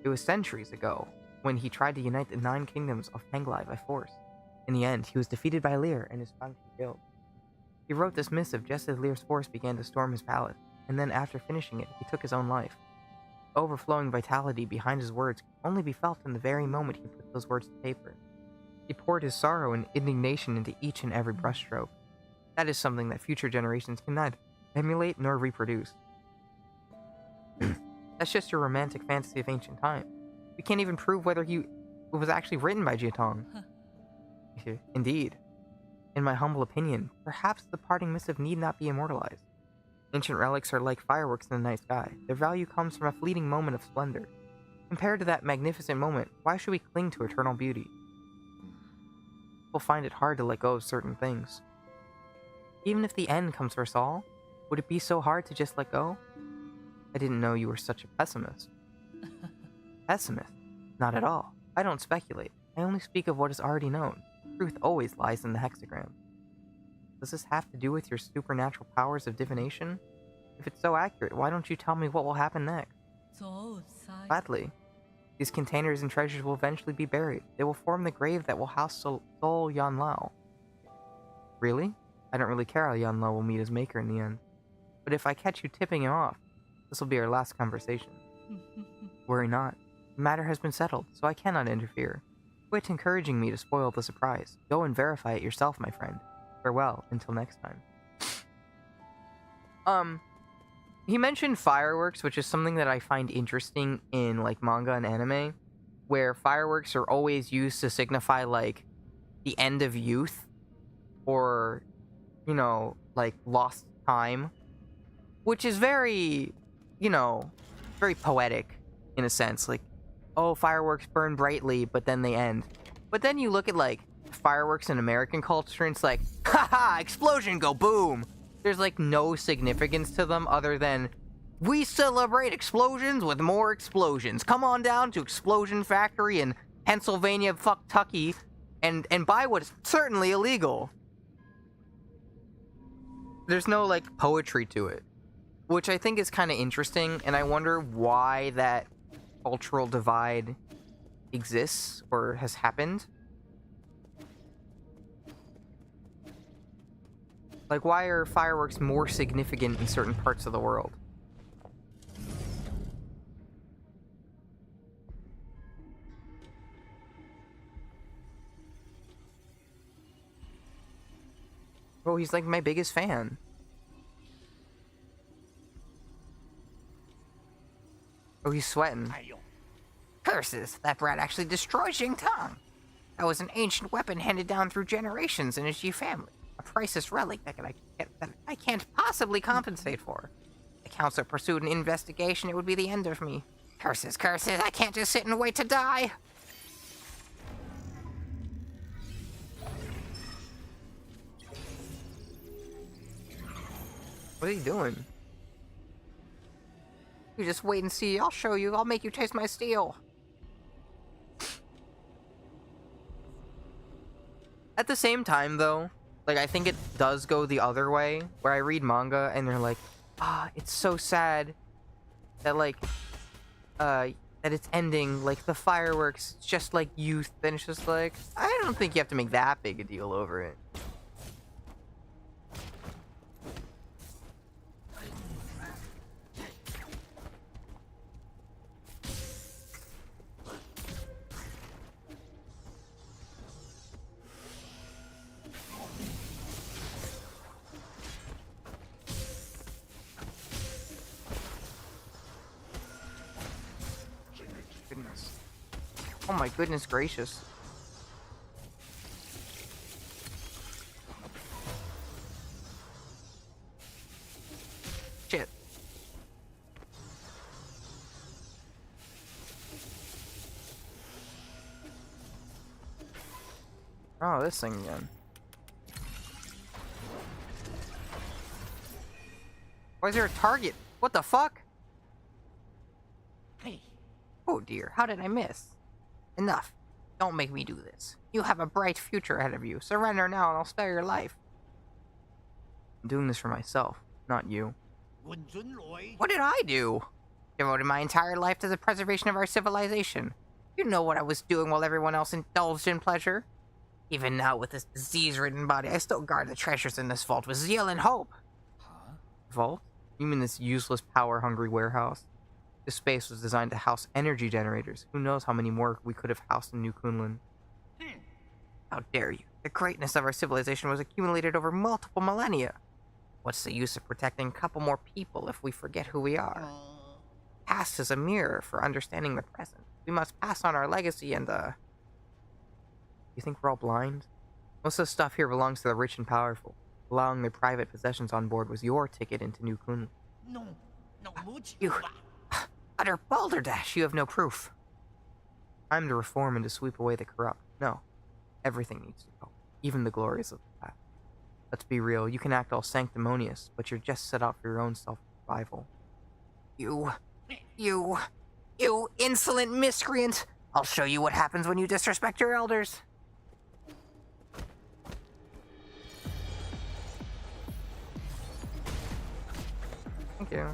It was centuries ago, when he tried to unite the 9 kingdoms of Penglai by force. In the end, he was defeated by Lear and his function killed. He wrote this missive just as Lear's force began to storm his palace, and then after finishing it, he took his own life. The overflowing vitality behind his words could only be felt in the very moment he put those words to paper. He poured his sorrow and indignation into each and every brushstroke. That is something that future generations can neither emulate nor reproduce. That's just your romantic fantasy of ancient times. We can't even prove whether it was actually written by Jietong. Indeed. In my humble opinion, perhaps the parting missive need not be immortalized. Ancient relics are like fireworks in the night sky. Their value comes from a fleeting moment of splendor. Compared to that magnificent moment, why should we cling to eternal beauty? We'll find it hard to let go of certain things. Even if the end comes for us all, would it be so hard to just let go? I didn't know you were such a pessimist. Pessimist? Not at all. I don't speculate. I only speak of what is already known. Truth always lies in the hexagram. Does this have to do with your supernatural powers of divination? If it's so accurate, why don't you tell me what will happen next? Gladly. These containers and treasures will eventually be buried. They will form the grave that will house Soul Yan Lao. Really? I don't really care how Yan Lao will meet his maker in the end. But if I catch you tipping him off, this will be our last conversation. Worry not. The matter has been settled, so I cannot interfere. Quit encouraging me to spoil the surprise. Go and verify it yourself, my friend. Farewell, until next time. He mentioned fireworks, which is something that I find interesting in, like, manga and anime, where fireworks are always used to signify, like, the end of youth, or, you know, like, lost time, which is very, you know, very poetic, in a sense, like, oh, fireworks burn brightly, but then they end. But then you look at, like, fireworks in American culture, and it's like, haha, explosion, go boom! There's, like, no significance to them other than, we celebrate explosions with more explosions. Come on down to Explosion Factory in Pennsylvania, Tucky, and buy what's certainly illegal. There's no, like, poetry to it, which I think is kind of interesting, and I wonder why that cultural divide exists or has happened. Like, why are fireworks more significant in certain parts of the world? Oh, he's like my biggest fan. Oh, he's sweating. Curses! That brat actually destroyed Jingtang. That was an ancient weapon handed down through generations in his Ji family. A priceless relic that I can't possibly compensate for. If the council pursued an investigation, it would be the end of me. Curses, curses! I can't just sit and wait to die! What are you doing? You just wait and see. I'll show you. I'll make you taste my steel. At the same time, though, like, I think it does go the other way, where I read manga and they're like, it's so sad that, like, that it's ending, like, the fireworks, it's just like youth. Then it's just like, I don't think you have to make that big a deal over it. Goodness. Oh my goodness gracious. Shit. Oh, this thing again. Why is there a target? What the fuck? Hey. Oh dear, how did I miss? Enough. Don't make me do this. You have a bright future ahead of you. Surrender now and I'll spare your life. I'm doing this for myself, not you. What did I do? Devoted my entire life to the preservation of our civilization. You know what I was doing while everyone else indulged in pleasure. Even now, with this disease-ridden body, I still guard the treasures in this vault with zeal and hope. Huh? Vault? You mean this useless, power-hungry warehouse? This space was designed to house energy generators. Who knows how many more we could have housed in New Kunlun. How dare you? The greatness of our civilization was accumulated over multiple millennia. What's the use of protecting a couple more people if we forget who we are? Past is a mirror for understanding the present. We must pass on our legacy and, You think we're all blind? Most of the stuff here belongs to the rich and powerful. Allowing their private possessions on board was your ticket into New Kunlun. You... utter balderdash, you have no proof. Time to reform and to sweep away the corrupt. No. Everything needs to go. Even the glories of the past. Let's be real, you can act all sanctimonious, but you're just set out for your own self-survival. You insolent miscreant! I'll show you what happens when you disrespect your elders. Thank you.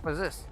What is this?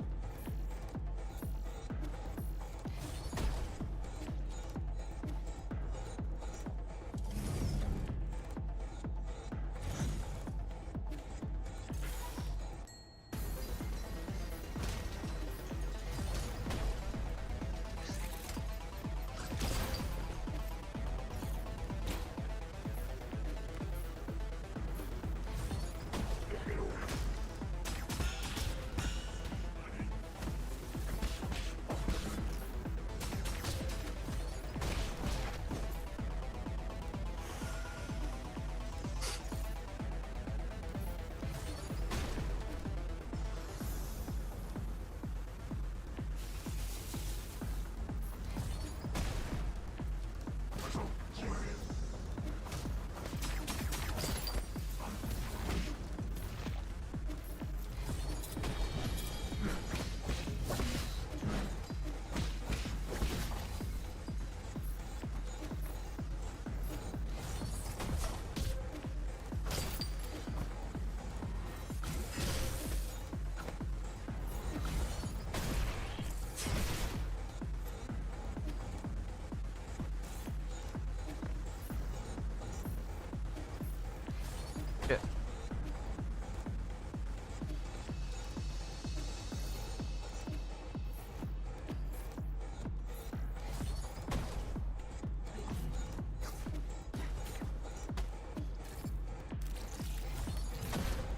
Shit.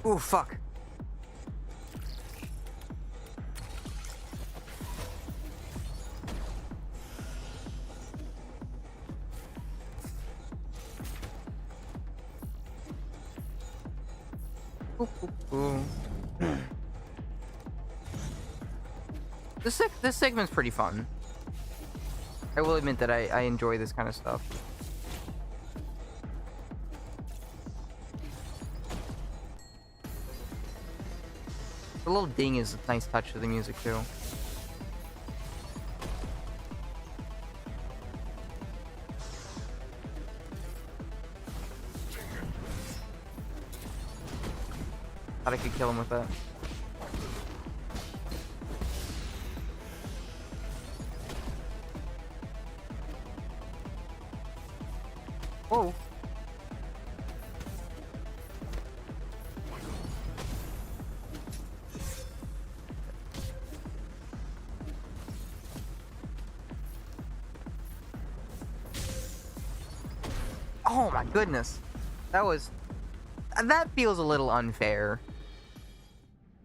Ooh, fuck. Ooh. This segment's pretty fun. I will admit that I enjoy this kind of stuff. The little ding is a nice touch to the music too. Thought I could kill him with that. Whoa. Oh my goodness. That feels a little unfair.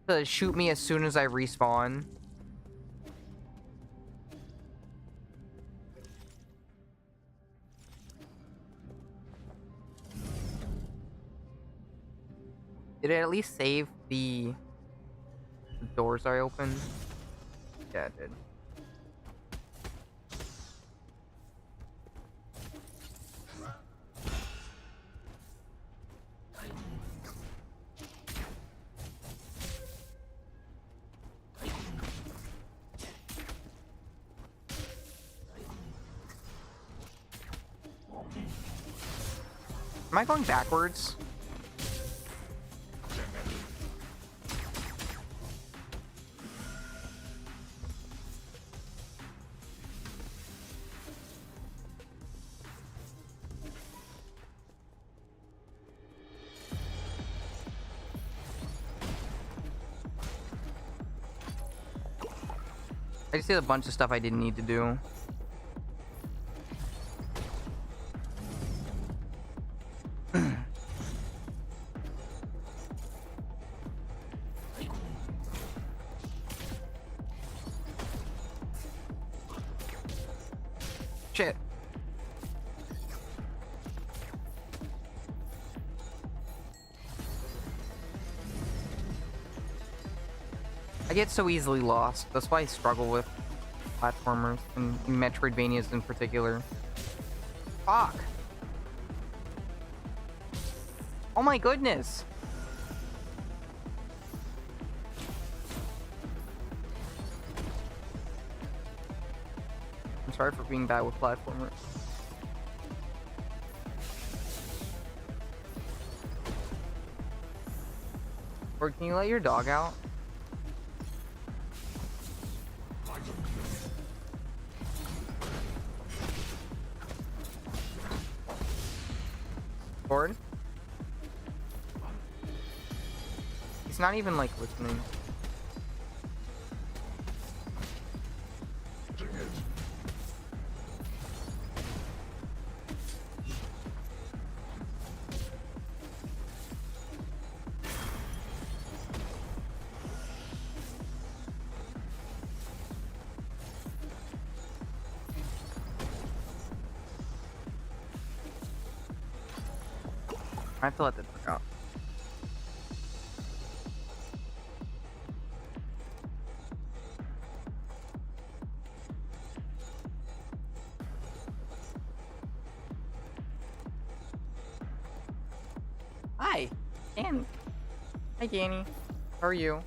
To shoot me as soon as I respawn. Did it at least save the doors I opened? Yeah, it did. Am I going backwards? I just did a bunch of stuff I didn't need to do. Shit. I get so easily lost. That's why I struggle with platformers and Metroidvanias in particular. Fuck. Oh my goodness. I'm sorry for being bad with platformers. Or can you let your dog out? Ford? He's not even like listening. I have to let this work out. Hi, Danny. Hi, Danny. How are you?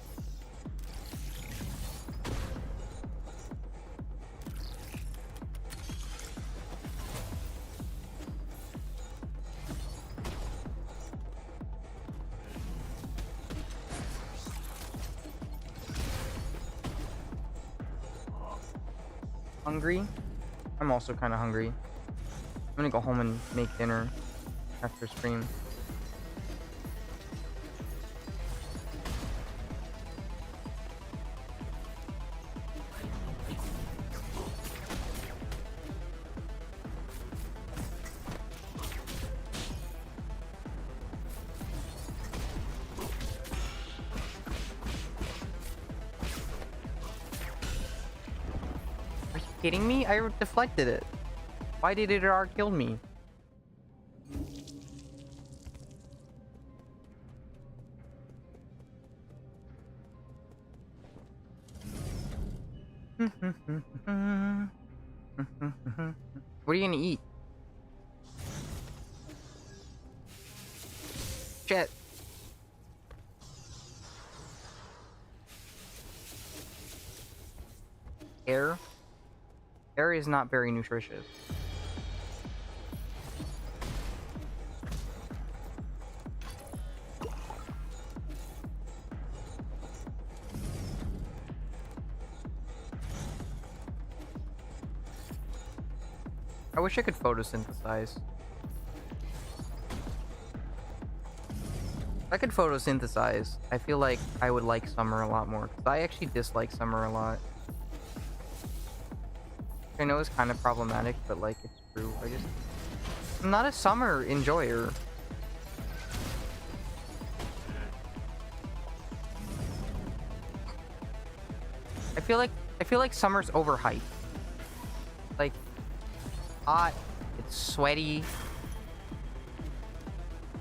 Hungry? I'm also kind of hungry. I'm gonna go home and make dinner after stream. Are you kidding me? I deflected it. Why did it kill me? What are you gonna eat? Shit. Air? Air is not very nutritious. I wish I could photosynthesize. If I could photosynthesize, I feel like I would like summer a lot more. Because I actually dislike summer a lot. I know it's kind of problematic, but like, it's true. I'm not a summer enjoyer. I feel like summer's overhyped. Like, hot, it's sweaty.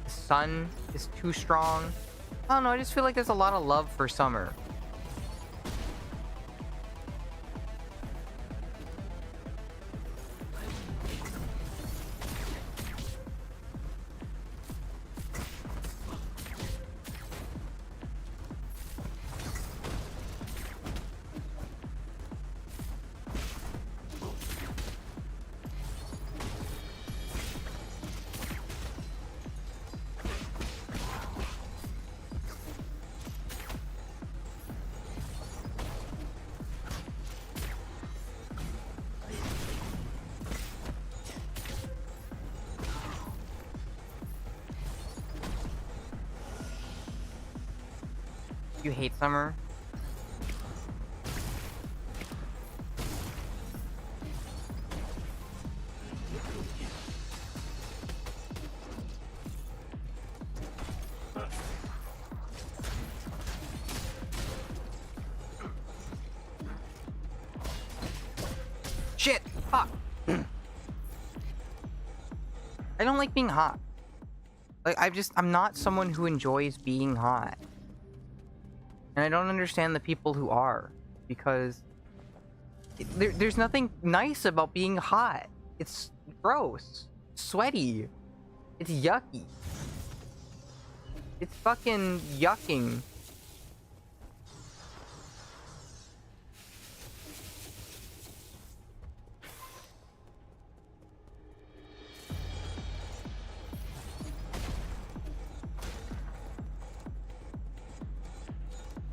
The sun is too strong. I don't know, I just feel like there's a lot of love for summer. You hate summer? Shit! Fuck! I don't like being hot. Like, I'm not someone who enjoys being hot. And I don't understand the people who are. Because there's nothing nice about being hot. It's gross. Sweaty. It's yucky. It's fucking yucking.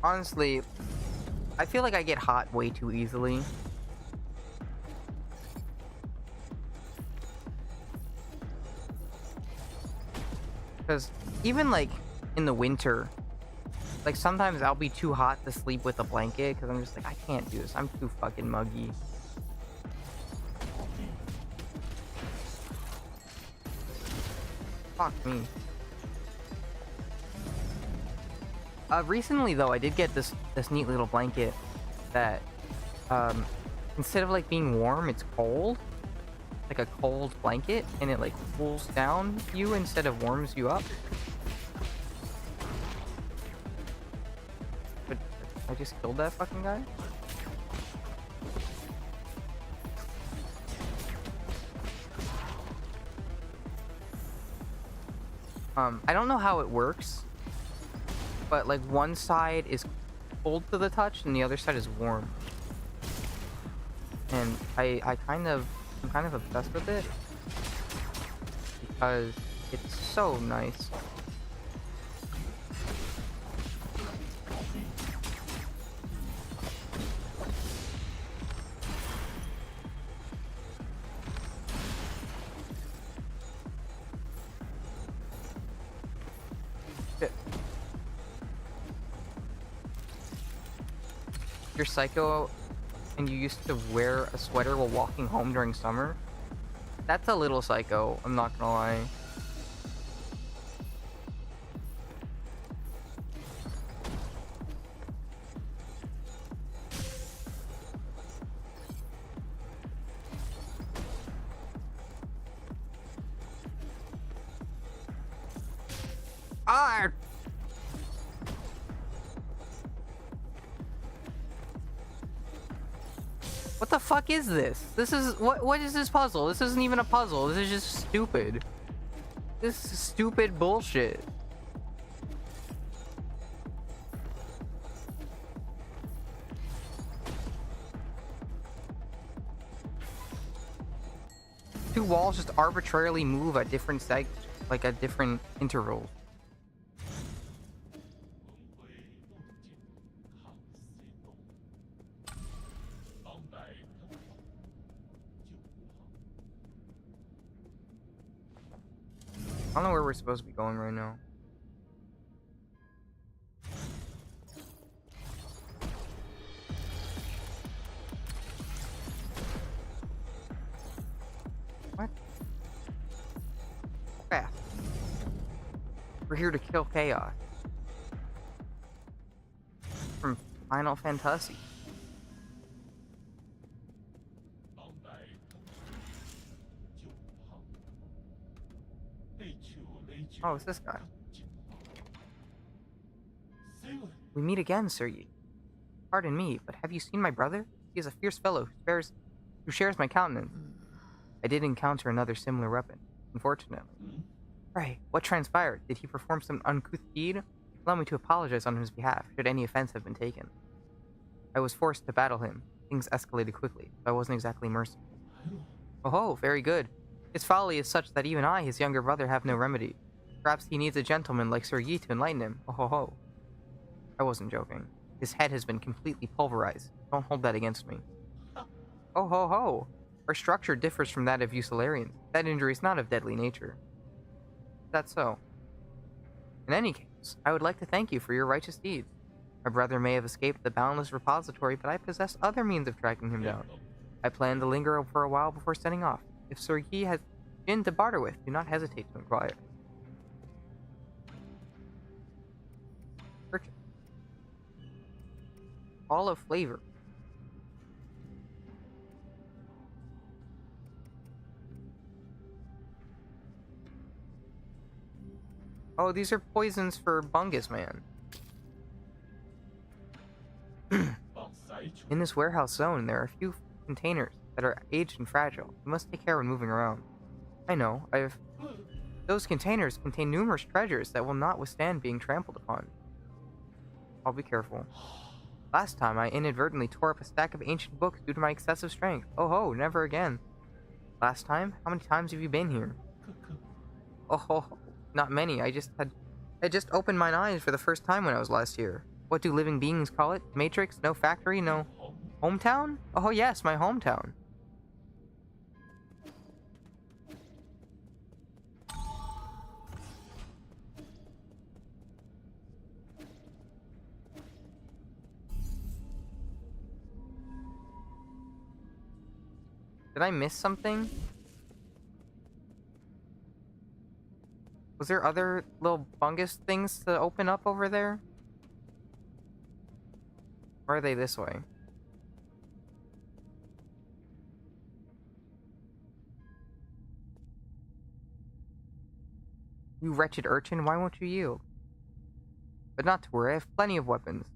Honestly, I feel like I get hot way too easily. Because even like in the winter, like sometimes I'll be too hot to sleep with a blanket because I'm just like, I can't do this. I'm too fucking muggy. Fuck me. Recently though, I did get this neat little blanket that, instead of like being warm, it's cold. Like a cold blanket, and it like cools down you instead of warms you up. But I just killed that fucking guy. I don't know how it works, but like one side is cold to the touch and the other side is warm. And I'm kind of obsessed with it because it's so nice. Shit. You're psycho and you used to wear a sweater while walking home during summer? That's a little psycho, I'm not gonna lie. Ah! What the fuck is this? This is what is this puzzle? This isn't even a puzzle. This is just stupid. This is stupid bullshit. Two walls just arbitrarily move at different like at different intervals. I don't know where we're supposed to be going right now. What? Fast. We're here to kill chaos. From Final Fantasy. Oh, it's this guy. We meet again, Sir Yi. Pardon me, but have you seen my brother? He is a fierce fellow who shares my countenance. I did encounter another similar weapon, unfortunately. Right, what transpired? Did he perform some uncouth deed? Allow me to apologize on his behalf, should any offense have been taken. I was forced to battle him. Things escalated quickly, so I wasn't exactly merciful. Oh ho, very good. His folly is such that even I, his younger brother, have no remedy. Perhaps he needs a gentleman like Sir Yi to enlighten him. Oh ho ho. I wasn't joking. His head has been completely pulverized. Don't hold that against me. Oh ho ho. Our structure differs from that of you Solarians. That injury is not of deadly nature. Is that so? In any case, I would like to thank you for your righteous deeds. My brother may have escaped the boundless repository, but I possess other means of tracking him down. I plan to linger for a while before setting off. If Sir Yi has gin to barter with, do not hesitate to inquire. Purchase. All of flavor. Oh, these are poisons for Bungus Man. In this warehouse zone, there are a few containers that are aged and fragile. You must take care when moving around. I know, those containers contain numerous treasures that will not withstand being trampled upon. I'll be careful. Last time, I inadvertently tore up a stack of ancient books due to my excessive strength. Oh ho, never again. Last time? How many times have you been here? Oh ho, not many. I just opened my eyes for the first time when I was last here. What do living beings call it? Matrix? No factory? No hometown? Oh yes, my hometown. Did I miss something? Was there other little fungus things to open up over there? Or are they this way? You wretched urchin, why won't you yield? But not to worry, I have plenty of weapons.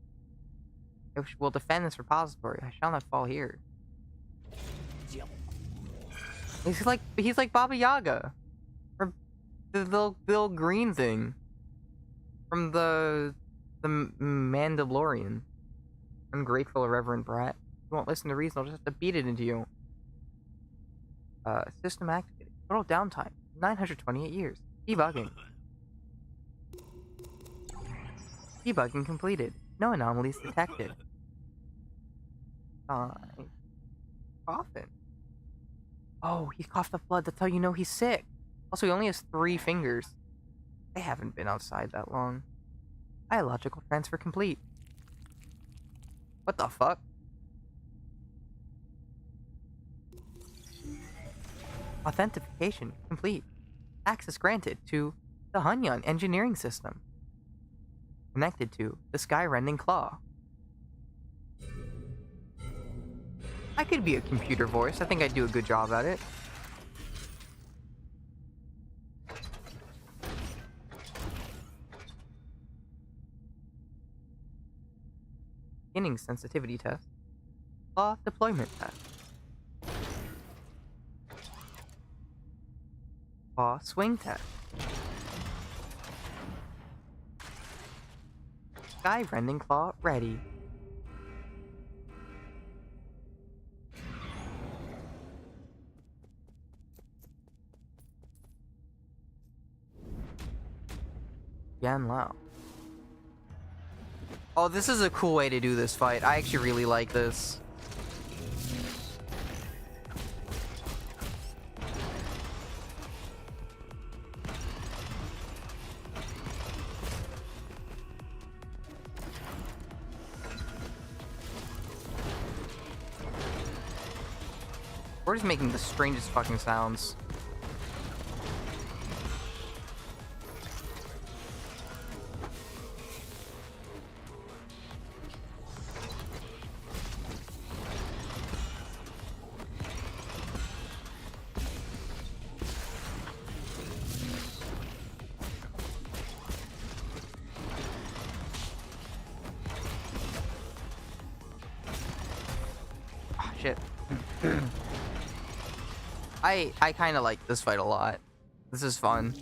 I will defend this repository. I shall not fall here. He's like Baba Yaga. Or the little green thing. From the Mandalorian. Ungrateful, irreverent brat. You won't listen to reason, I'll just have to beat it into you. System activated. Total downtime, 928 years. Debugging. Debugging completed. No anomalies detected. Coughing. Oh, he coughed up blood. That's how you know he's sick. Also, he only has 3 fingers. They haven't been outside that long. Biological transfer complete. What the fuck? Authentication complete. Access granted to the Hunyan engineering system. Connected to the Skyrending Claw. I could be a computer voice. I think I'd do a good job at it. Beginning sensitivity test. Claw deployment test. Claw swing test. Sky Rending Claw ready. Yan Lao. Oh, this is a cool way to do this fight. I actually really like this. We're just making the strangest fucking sounds. Oh, shit. I kind of like this fight a lot. This is fun.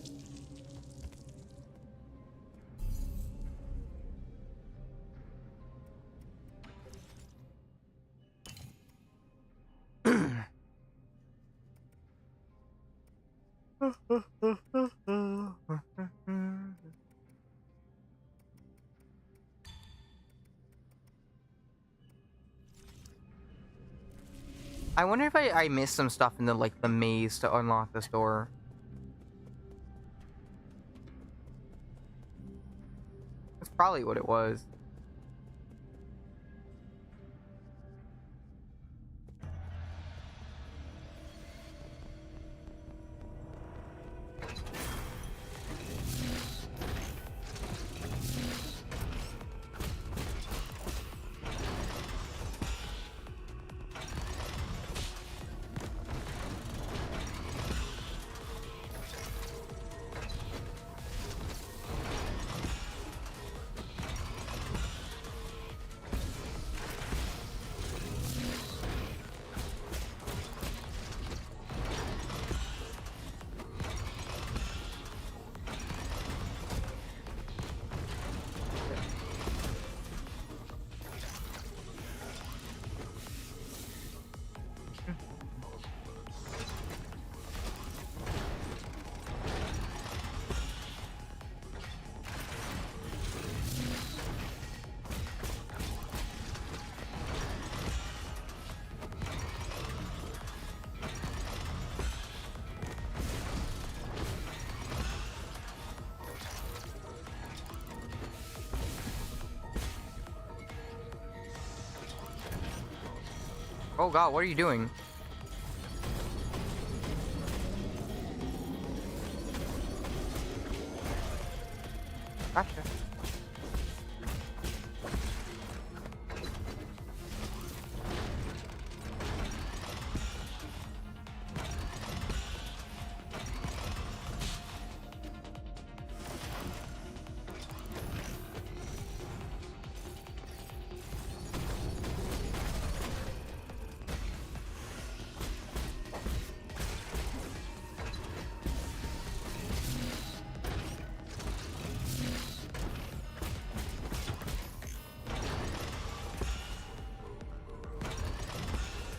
I wonder if I missed some stuff in the the maze to unlock this door. That's probably what it was. Oh god, what are you doing? Gotcha.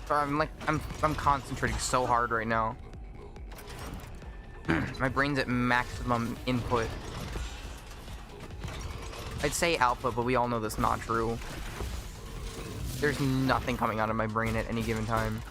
I'm concentrating so hard right now. My brain's at maximum input. I'd say output, but we all know that's not true. There's nothing coming out of my brain at any given time.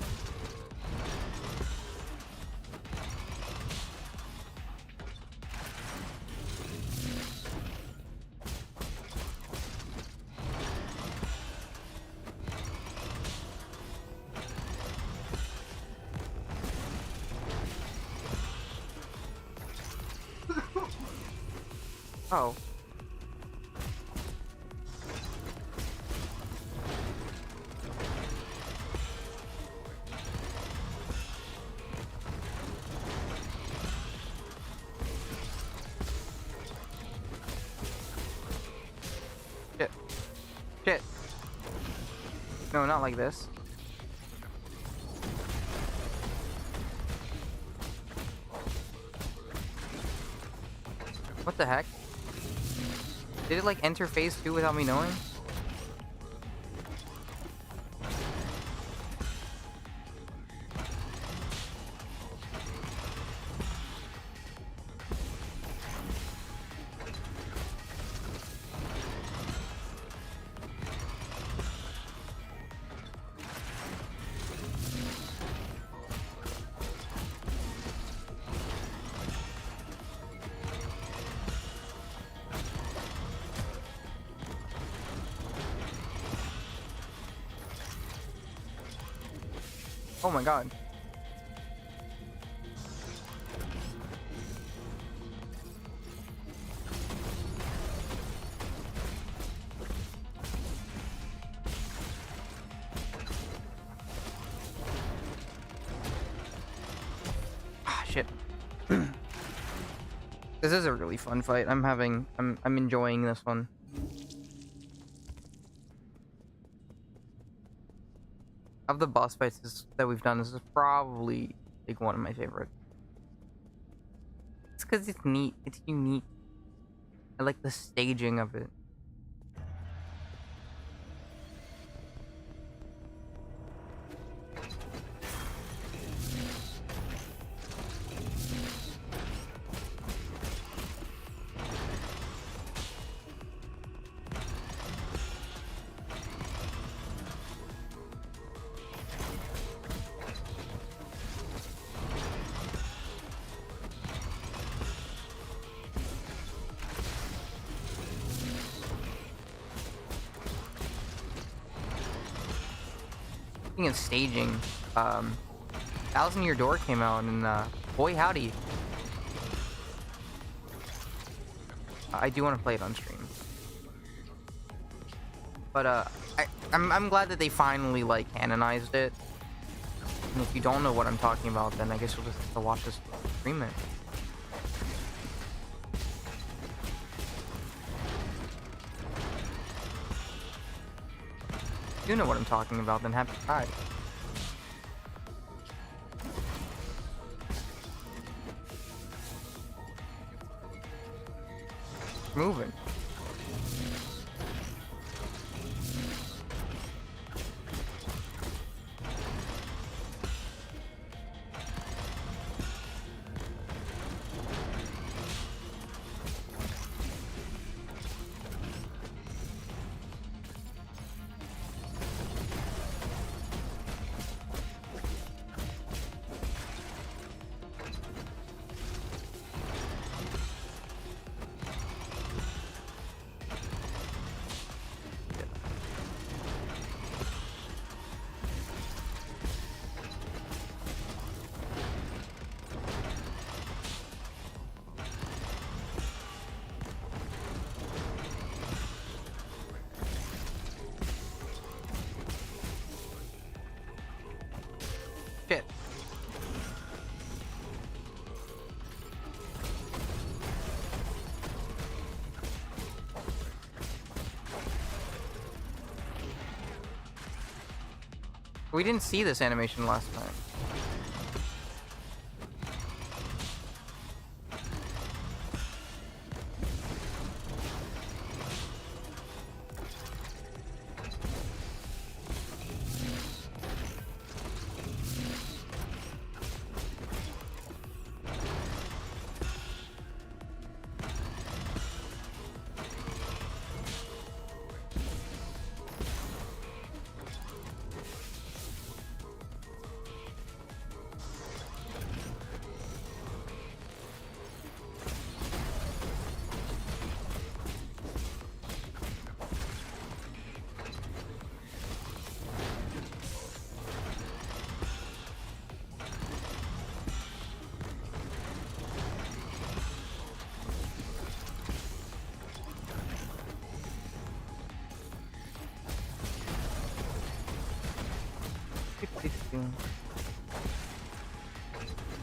Oh. Shit. Shit. No, not like this. What the heck? Did it like enter phase 2 without me knowing? Oh my god. Ah, shit. This is a really fun fight. I'm enjoying this one. Of the boss fights that we've done, this is probably like one of my favorites. It's because it's neat. It's unique. I like the staging of it. Speaking of staging, Thousand Year Door came out, and boy howdy, I do want to play it on stream. But I'm glad that they finally like canonized it. And if you don't know what I'm talking about, then I guess you'll just have to watch this stream it. If you know what I'm talking about, then happy try. Moving. Shit. We didn't see this animation last time.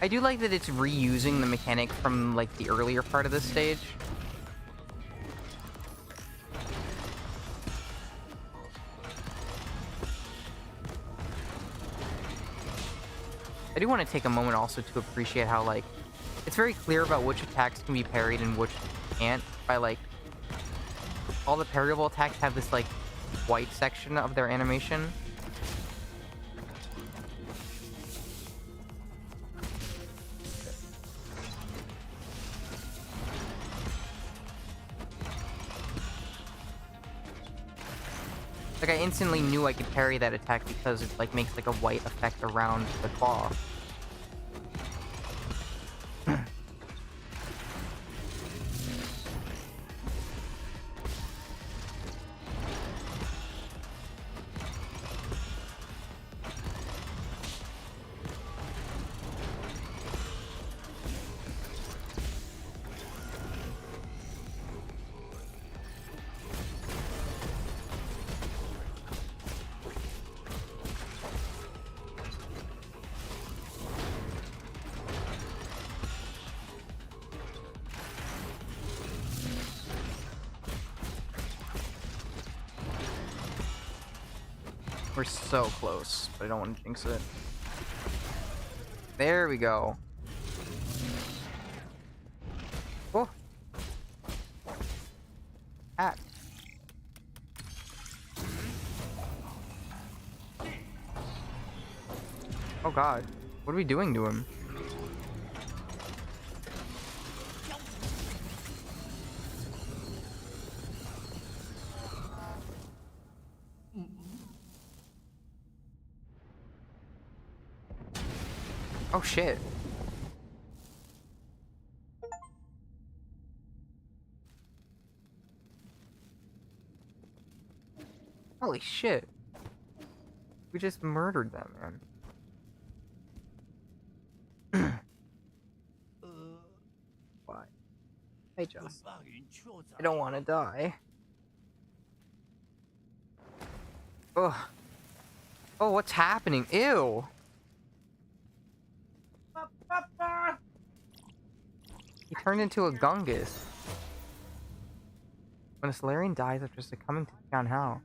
I do like that it's reusing the mechanic from like the earlier part of this stage. I do want to take a moment also to appreciate how like it's very clear about which attacks can be parried and which can't by, like... All the parryable attacks have this, like, white section of their animation. Like, I instantly knew I could parry that attack because it, like, makes, like, a white effect around the claw. We're so close, but I don't want to jinx it. There we go. Oh. Ah. Oh god. What are we doing to him? Oh shit. Holy shit. We just murdered that man. Why? Hey, Joss. I don't want to die. Ugh. Oh, what's happening? Ew. He turned into a Gungus. When a Solarian dies after succumbing to the how,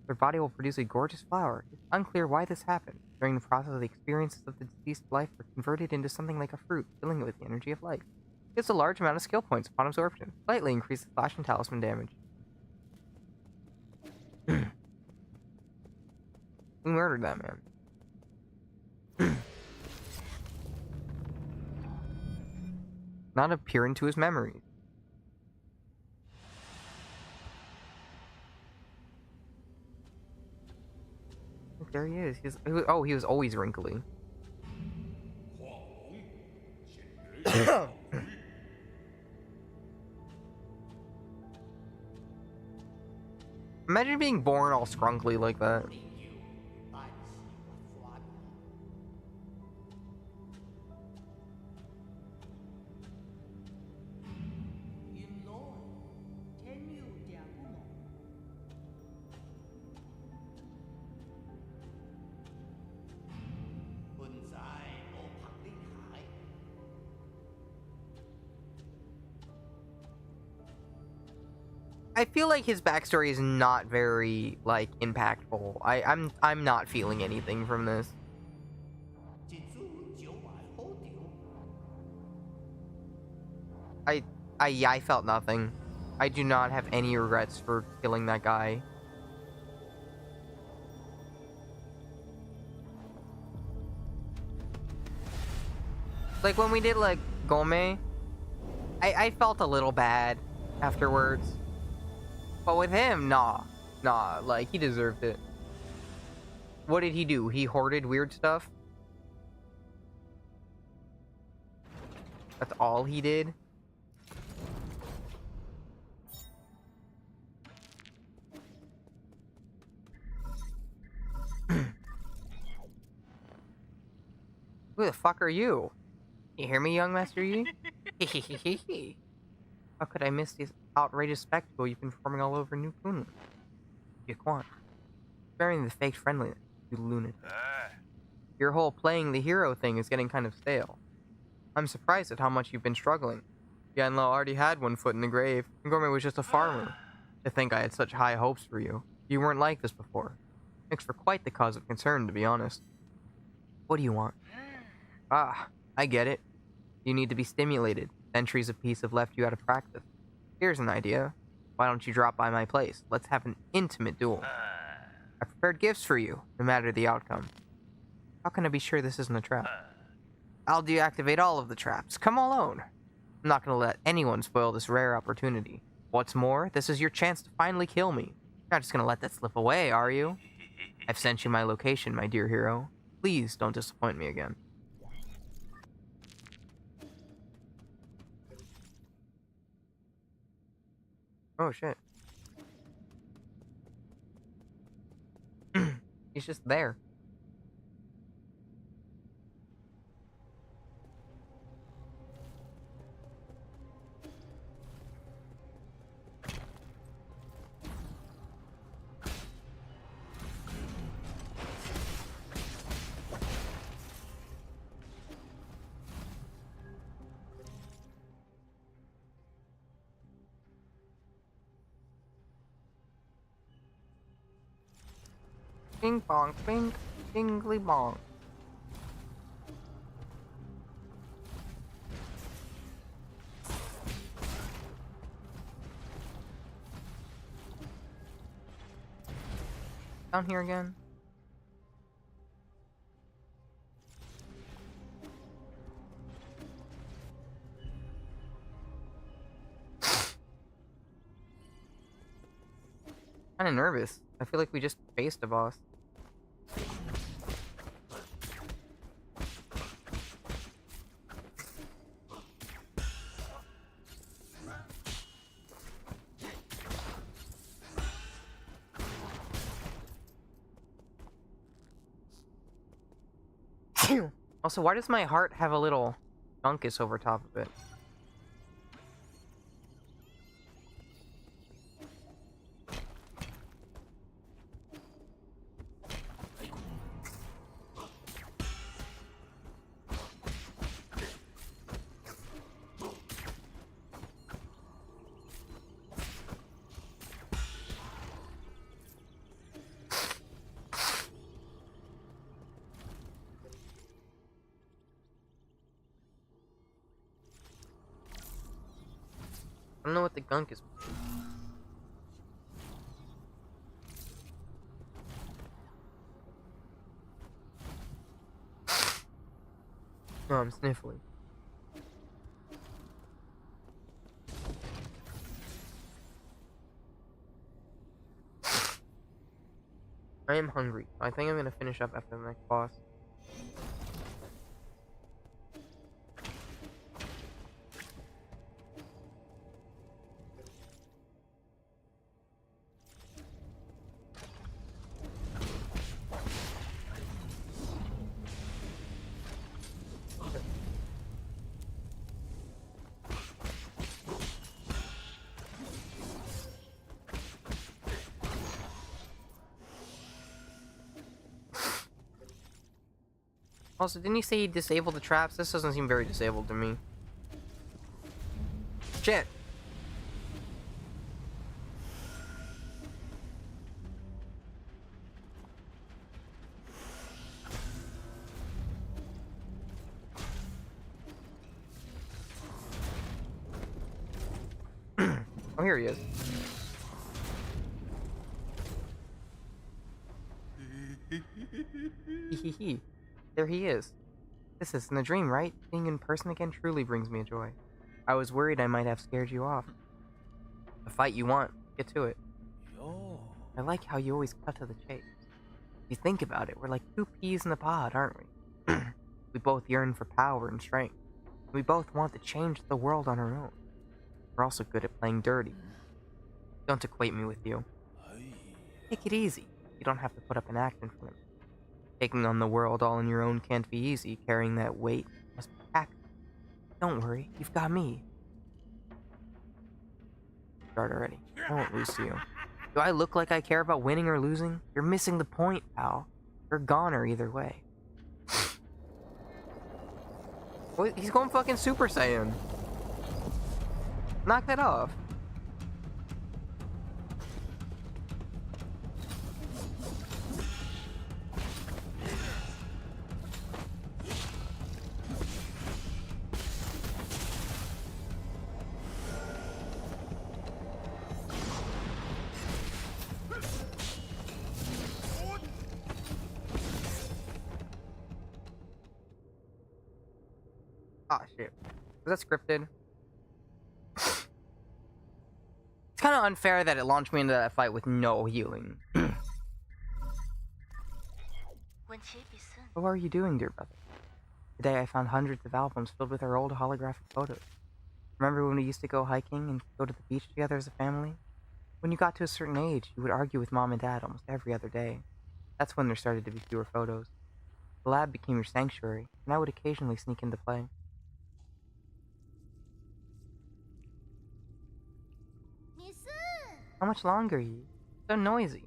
their body will produce a gorgeous flower. It's unclear why this happened. During the process, the experiences of the deceased life were converted into something like a fruit, filling it with the energy of life. It gives a large amount of skill points upon absorption, slightly increases slash and talisman damage. We murdered that man. Not appear into his memories. Look, there he is. Oh, he was always wrinkly. Imagine being born all scrunkly like that. I feel like his backstory is not very, like, impactful. I'm not feeling anything from this. I felt nothing. I do not have any regrets for killing that guy. Like, when we did, like, Gome, I felt a little bad afterwards. But with him, nah, like, he deserved it. What did he do? He hoarded weird stuff? That's all he did? Who the fuck are you? You hear me, young Master Yi? How could I miss this outrageous spectacle you've been performing all over New Kunlun? You can't. Sparing the fake friendliness, you lunatic. Your whole playing the hero thing is getting kind of stale. I'm surprised at how much you've been struggling. Yanlo already had one foot in the grave, and Gourmet was just a farmer. To think I had such high hopes for you. You weren't like this before. Makes for quite the cause of concern, to be honest. What do you want? Ah, I get it. You need to be stimulated. Centuries of peace have left you out of practice. Here's an idea. Why don't you drop by my place? Let's have an intimate duel. I prepared gifts for you, no matter the outcome. How can I be sure this isn't a trap? I'll deactivate all of the traps. Come alone. I'm not going to let anyone spoil this rare opportunity. What's more, this is your chance to finally kill me. You're not just going to let that slip away, are you? I've sent you my location, my dear hero. Please don't disappoint me again. Oh, shit. He's just there. Bing bong, bing, dingly bong. Down here again. Kinda nervous. I feel like we just faced a boss. Also, why does my heart have a little fungus over top of it? I don't know what the gunk is. No, I'm sniffling. I am hungry. I think I'm gonna finish up after the next boss. Also, didn't you say he disabled the traps? This doesn't seem very disabled to me. Shit! Oh, here he is. Hehehe. There he is. This isn't a dream, right? Being in person again truly brings me joy. I was worried I might have scared you off. The fight you want, get to it. I like how you always cut to the chase. If you think about it, we're like two peas in a pod, aren't we? We both yearn for power and strength. We both want to change the world on our own. We're also good at playing dirty. Don't equate me with you. Take it easy. You don't have to put up an act in front of me. Taking on the world all on your own can't be easy. Carrying that weight must be packed. Don't worry, you've got me. Start already. I won't lose to you. Do I look like I care about winning or losing? You're missing the point, pal. You're a goner either way. Wait, he's going fucking Super Saiyan. Knock that off. Ah, shit. Was that scripted? It's kind of unfair that it launched me into that fight with no healing. What are you doing, dear brother? Today I found hundreds of albums filled with our old holographic photos. Remember when we used to go hiking and go to the beach together as a family? When you got to a certain age, you would argue with mom and dad almost every other day. That's when there started to be fewer photos. The lab became your sanctuary, and I would occasionally sneak into play. How much longer, Yi? So noisy.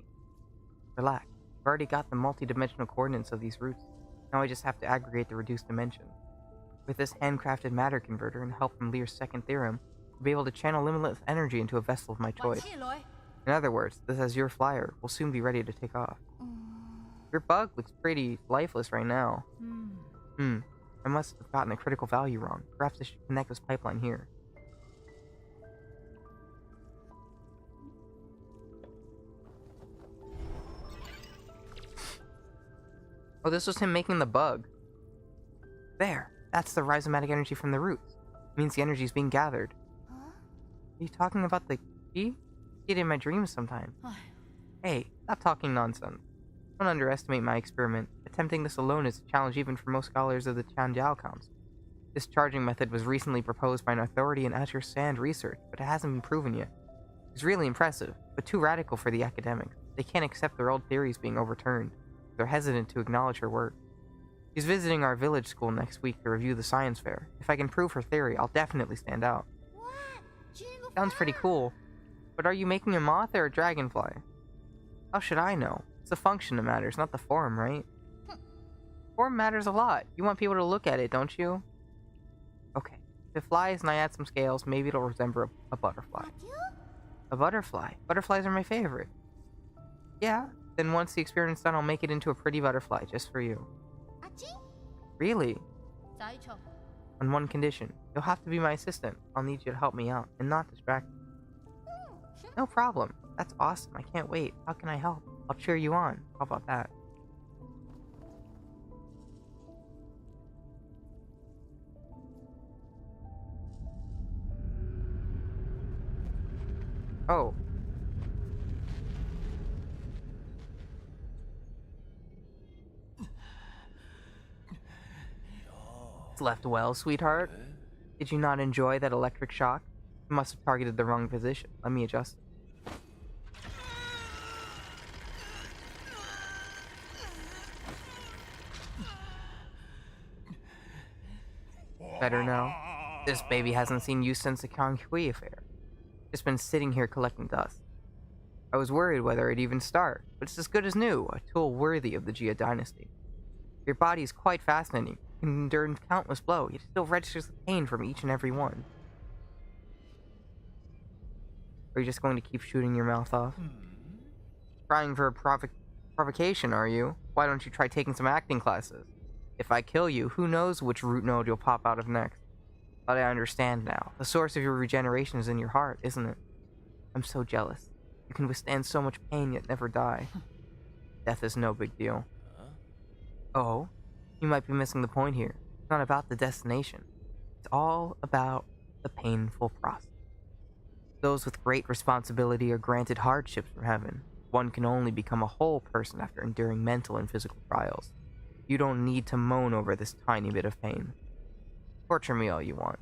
Relax. I've already got the multi-dimensional coordinates of these routes. Now I just have to aggregate the reduced dimension. With this handcrafted matter converter and help from Lear's second theorem, I'll be able to channel limitless energy into a vessel of my choice. In other words, this Azure Flyer will soon be ready to take off. Your bug looks pretty lifeless right now. I must have gotten the critical value wrong. Perhaps I should connect this pipeline here. Oh, this was him making the bug. There. That's the rhizomatic energy from the roots. It means the energy is being gathered. Are you talking about the key? I see it in my dreams sometimes. Hey, stop talking nonsense. Don't underestimate my experiment. Attempting this alone is a challenge even for most scholars of the Chanjiao Council. This charging method was recently proposed by an authority in Azure Sand research, but it hasn't been proven yet. It's really impressive, but too radical for the academics. They can't accept their old theories being overturned. They're hesitant to acknowledge her work. She's visiting our village school next week to review the science fair. If I can prove her theory, I'll definitely stand out. Sounds pretty cool. But are you making a moth or a dragonfly? How should I know? It's the function that matters, not the form, right? Form matters a lot. You want people to look at it, don't you? Okay. If it flies and I add some scales, maybe it'll resemble a butterfly. A butterfly? Butterflies are my favorite. Yeah, then once the experiment's done, I'll make it into a pretty butterfly just for you. Really? On one condition. You'll have to be my assistant. I'll need you to help me out and not distract me. No problem. That's awesome. I can't wait. How can I help? I'll cheer you on. How about that? Oh. It's left well, sweetheart. Did you not enjoy that electric shock? You must have targeted the wrong position. Let me adjust it. Better now. This baby hasn't seen you since the Kanghui affair. Just been sitting here collecting dust. I was worried whether it'd even start, but it's as good as new, a tool worthy of the Jia dynasty. Your body is quite fascinating. You can endure countless blows, yet it still registers the pain from each and every one. Are you just going to keep shooting your mouth off? Trying for a provocation, are you? Why don't you try taking some acting classes? If I kill you, who knows which root node you'll pop out of next. But I understand now. The source of your regeneration is in your heart, isn't it? I'm so jealous. You can withstand so much pain yet never die. Death is no big deal. Oh? You might be missing the point here. It's not about the destination. It's all about the painful process. Those with great responsibility are granted hardships from heaven. One can only become a whole person after enduring mental and physical trials. You don't need to moan over this tiny bit of pain. Torture me all you want.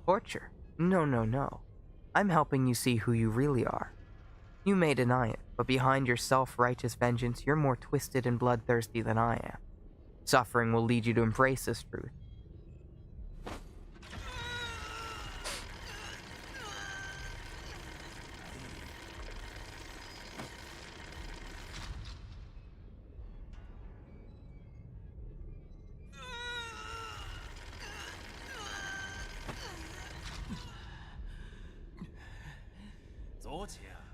Torture? No. I'm helping you see who you really are. You may deny it, but behind your self-righteous vengeance, you're more twisted and bloodthirsty than I am. Suffering will lead you to embrace this truth.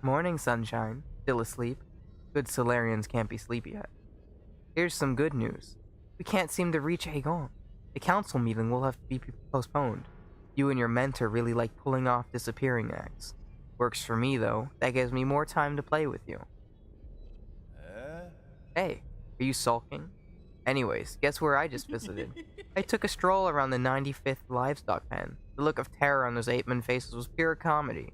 Morning, sunshine. Still asleep? Good Solarians can't be sleepy yet. Here's some good news. We can't seem to reach Aegon. The council meeting will have to be postponed. You and your mentor really like pulling off disappearing acts. Works for me, though. That gives me more time to play with you. Hey, are you sulking? Anyways, guess where I just visited? I took a stroll around the 95th livestock pen. The look of terror on those ape-men faces was pure comedy.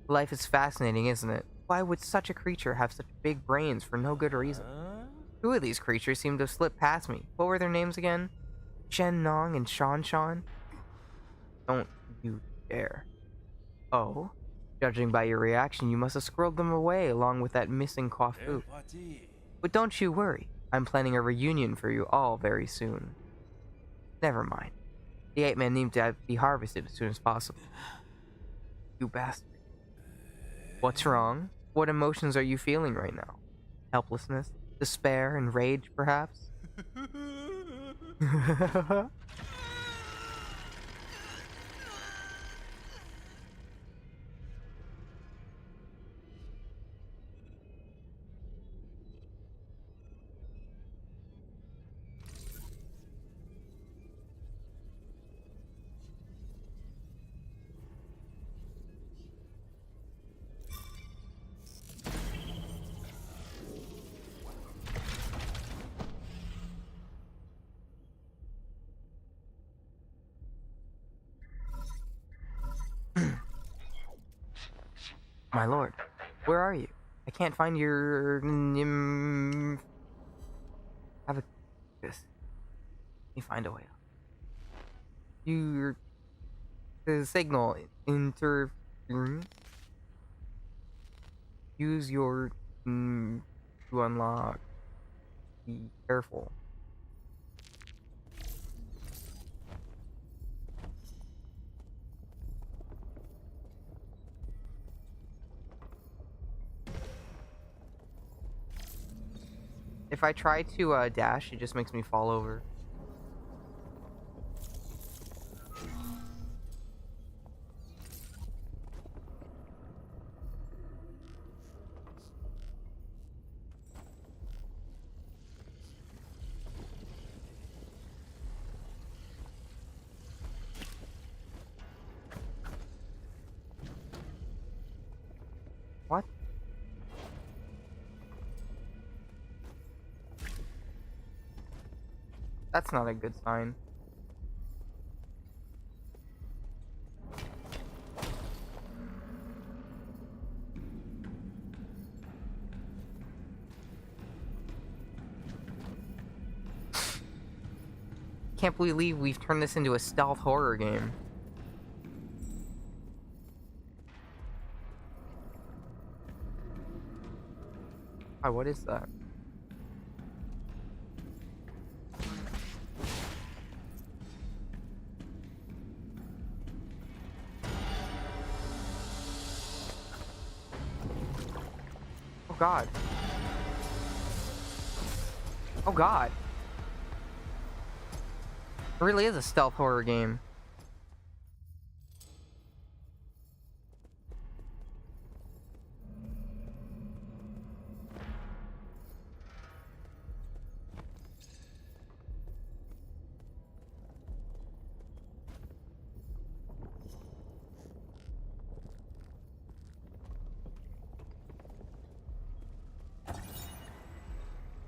Life is fascinating, isn't it? Why would such a creature have such big brains for no good reason? Two of these creatures seemed to have slipped past me. What were their names again? Shen Nong and Shan Shan? Don't you dare. Oh? Judging by your reaction, you must have squirreled them away along with that missing Kwafu. But don't you worry. I'm planning a reunion for you all very soon. Never mind. The ape-men need to be harvested as soon as possible. You bastard. What's wrong? What emotions are you feeling right now? Helplessness? Despair and rage, perhaps? My lord, where are you? I can't find your have a this. Let me find a way out. Your the signal inter use your to unlock. Be careful. If I try to dash, it just makes me fall over. What? That's not a good sign. Can't believe we've turned this into a stealth horror game. Oh, what is that? Oh god. Oh god. It really is a stealth horror game.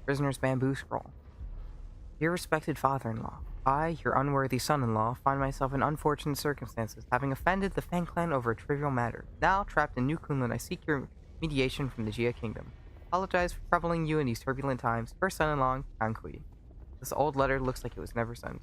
Prisoner's bamboo scroll. Dear respected father-in-law, I, your unworthy son-in-law, find myself in unfortunate circumstances, having offended the Fang clan over a trivial matter. Now, trapped in New Kunlun, I seek your mediation from the Jia kingdom. Apologize for troubling you in these turbulent times. Your son-in-law, Kang Kui. This old letter looks like it was never sent.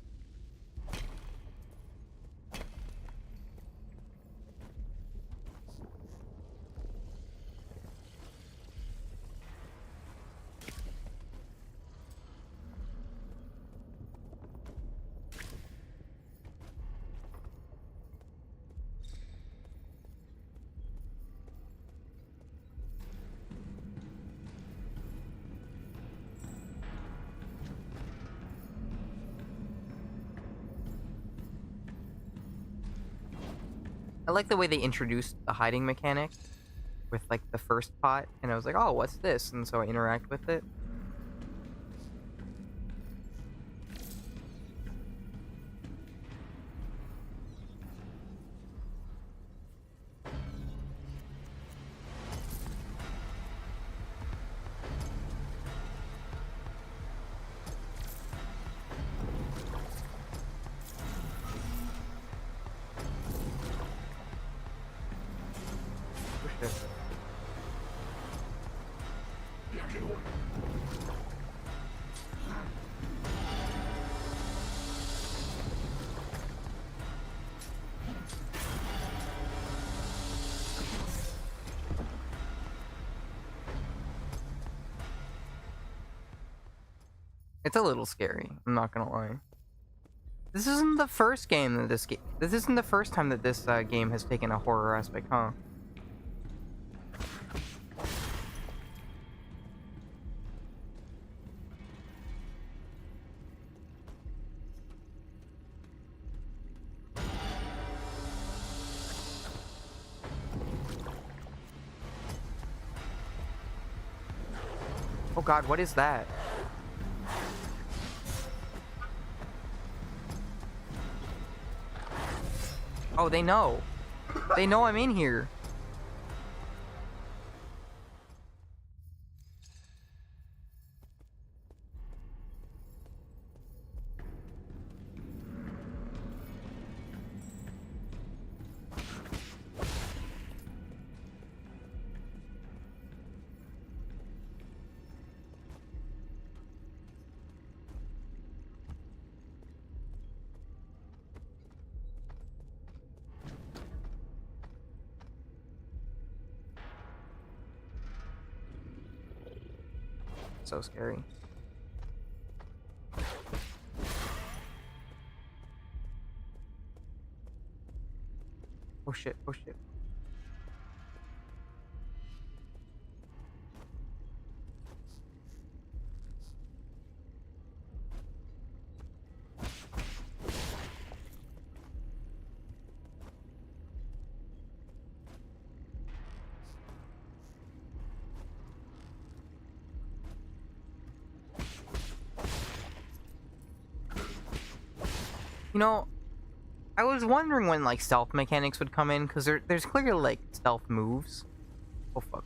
I like the way they introduced the hiding mechanic with like the first pot, and I was like, oh, what's this? And so I interact with it. Shit. It's a little scary, I'm not gonna lie. This isn't the first game that this isn't the first time that this game has taken a horror aspect, huh? Oh god, what is that? Oh, they know. They know I'm in here. So scary. Oh shit, oh shit. You know, I was wondering when like stealth mechanics would come in, because there's clearly like stealth moves. Oh fuck.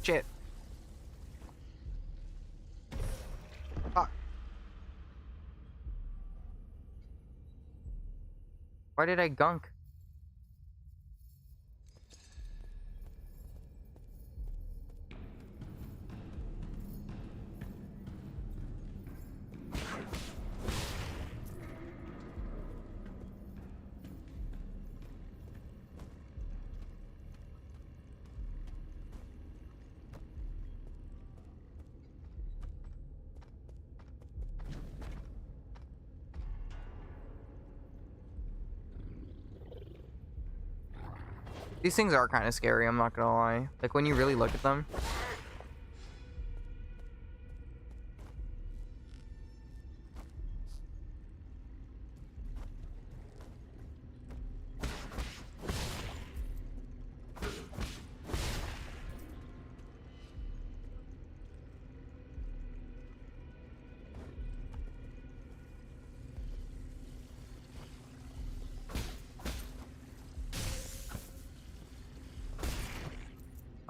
Shit. Fuck. Why did I gunk? These things are kind of scary, I'm not gonna lie. Like when you really look at them.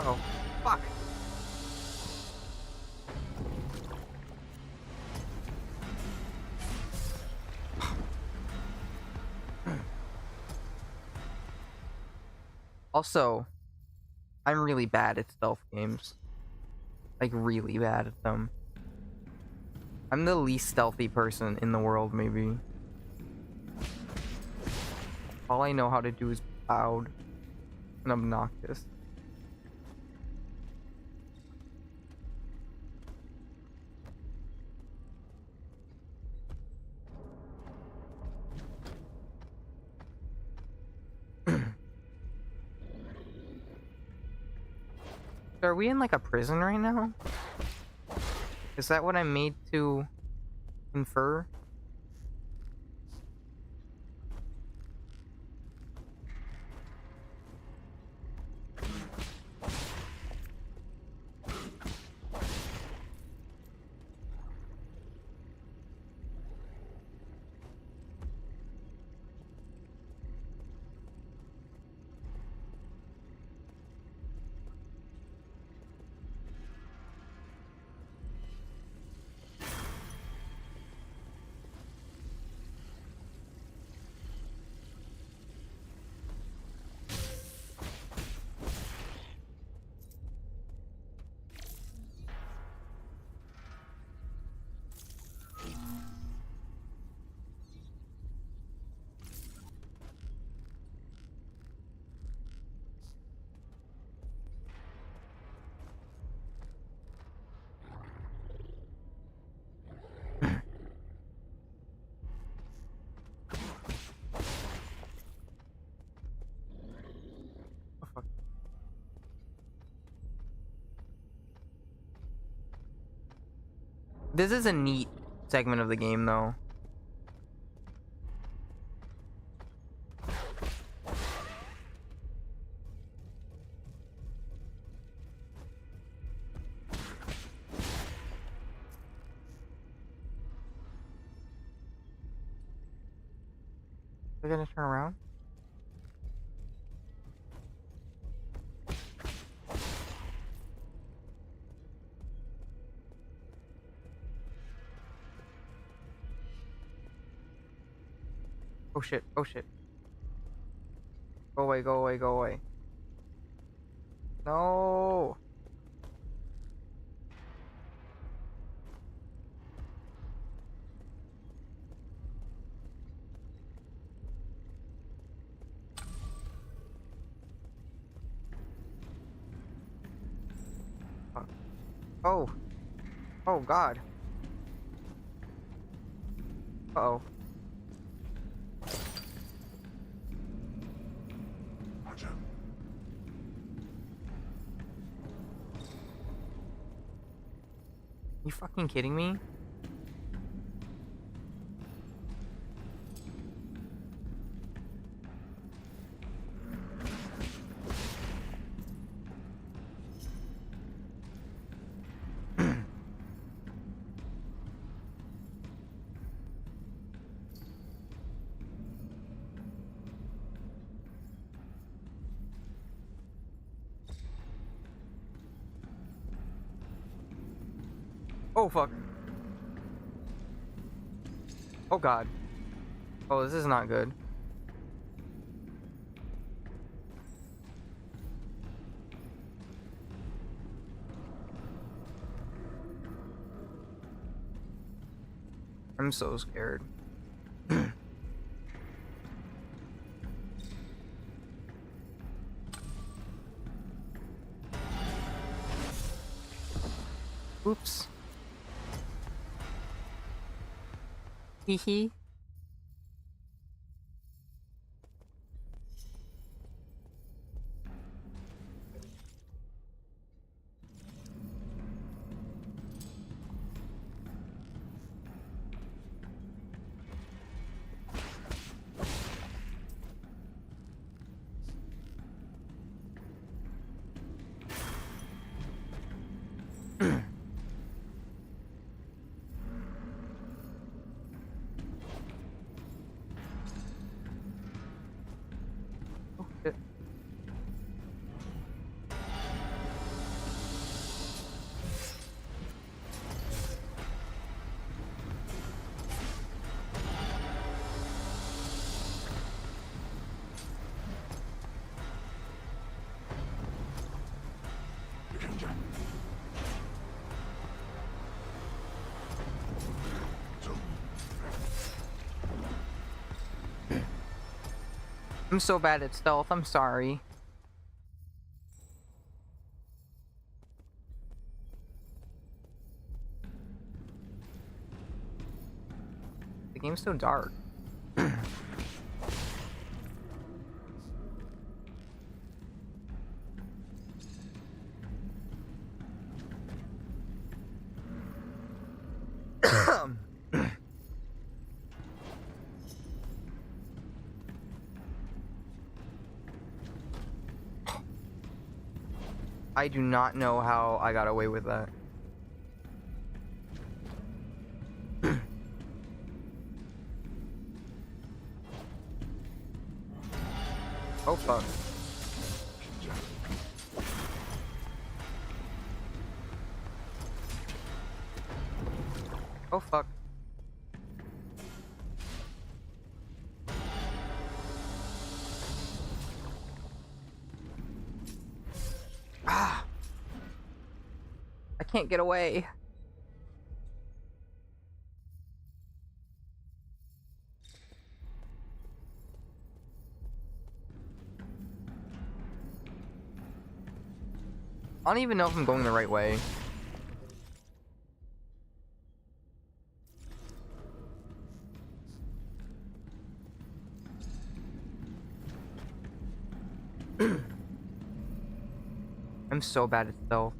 Oh, fuck. Also, I'm really bad at stealth games. Like, really bad at them. I'm the least stealthy person in the world, maybe. All I know how to do is loud and obnoxious. Are we in like a prison right now? Is that what I'm made to infer? This is a neat segment of the game, though. We're gonna turn around. Oh shit, oh shit. Go away, go away, go away. No! Fuck. Oh! Oh god. Uh-oh. You fucking kidding me? Oh fuck. Oh god. Oh, this is not good. I'm so scared. Oops. Hee hee. Oh shit. I'm so bad at stealth, I'm sorry. The game's so dark. I do not know how I got away with that. Oh fuck. Oh fuck. Ah! I can't get away. I don't even know if I'm going the right way. I'm so bad at stealth.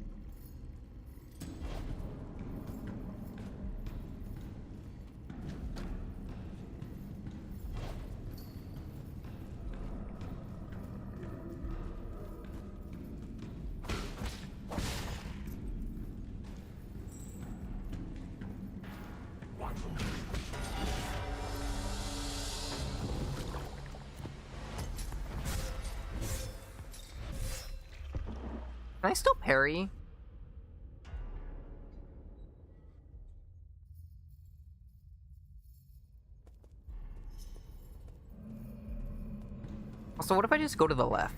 Can I still parry? Also, what if I just go to the left?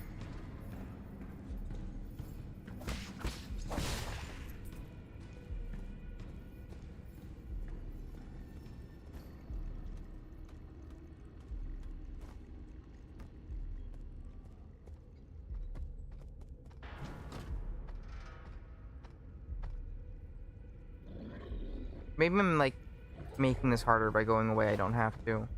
Maybe I'm, like, making this harder by going away. I don't have to.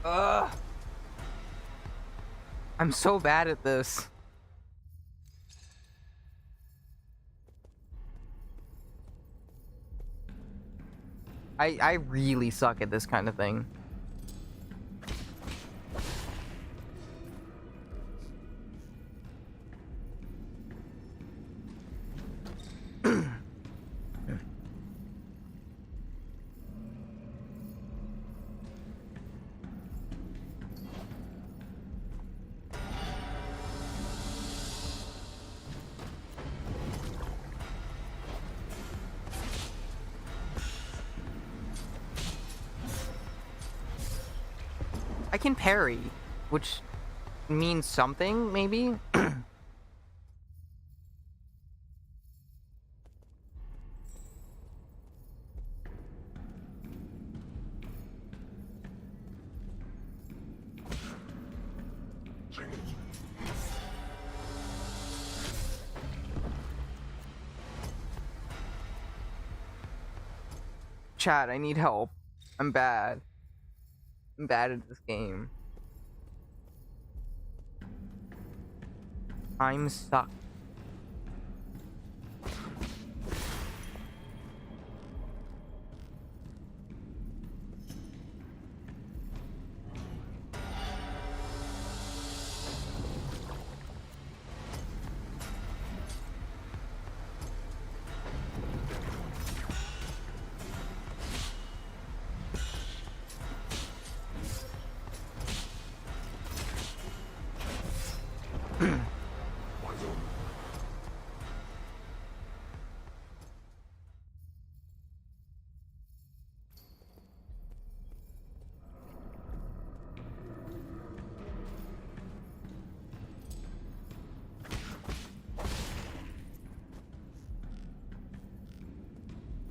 Ugh. I'm so bad at this. I really suck at this kind of thing. I can parry, which means something, maybe? Chat, I need help. I'm bad. I'm bad at this game. I'm suck.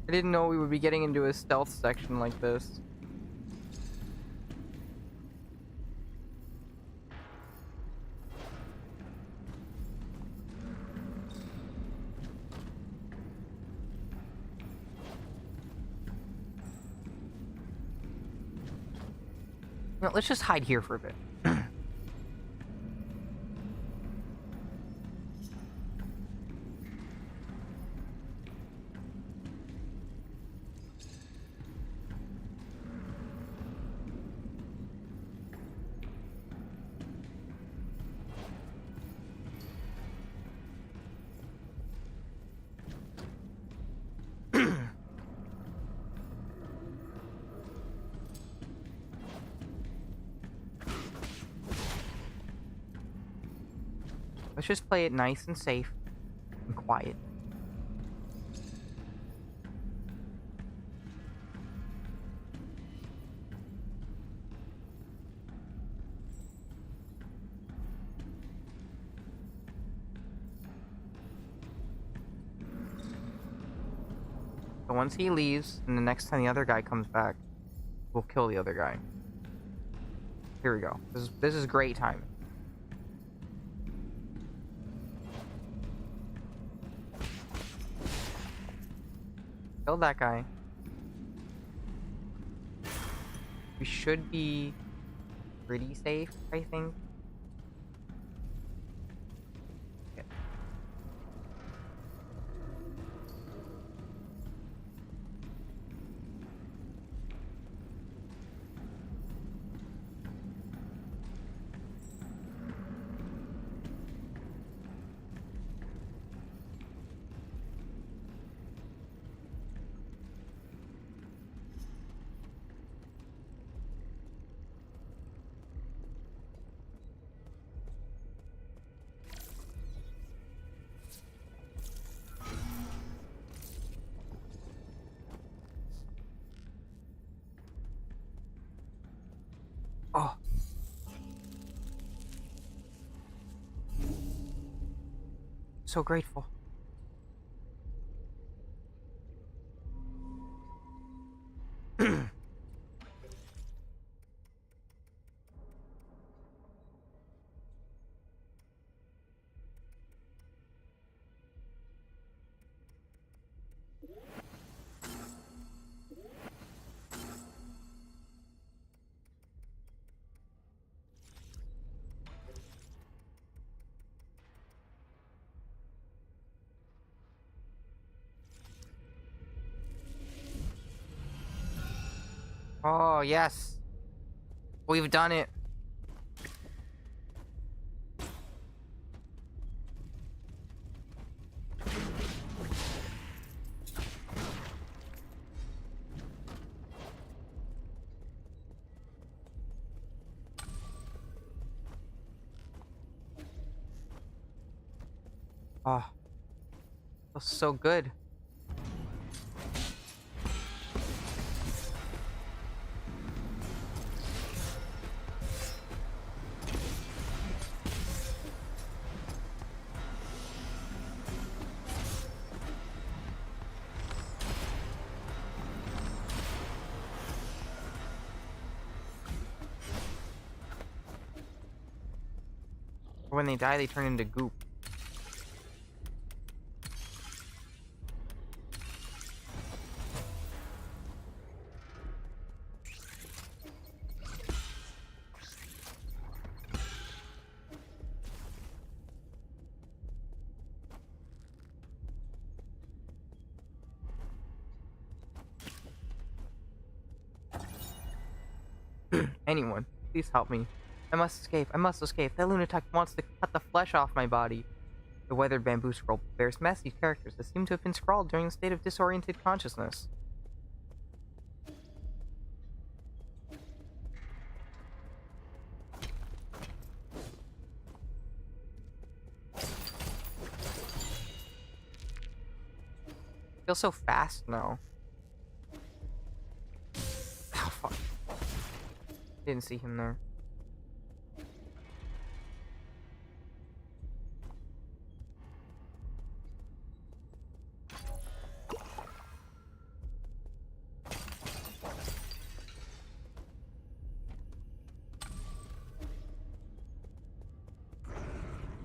I didn't know we would be getting into a stealth section like this. No, let's just hide here for a bit. Let's just play it nice and safe and quiet. So once he leaves, and the next time the other guy comes back, we'll kill the other guy. Here we go. This is great timing. Kill that guy. We should be pretty safe, I think. Okay. Oh. So grateful. Oh, yes. We've done it. Oh, feels so good. When they die, they turn into goop. Anyone, please help me. I must escape. I must escape. That lunatic wants to cut the flesh off my body. The weathered bamboo scroll bears messy characters that seem to have been scrawled during a state of disoriented consciousness. Feels so fast now. Oh, fuck. Didn't see him there.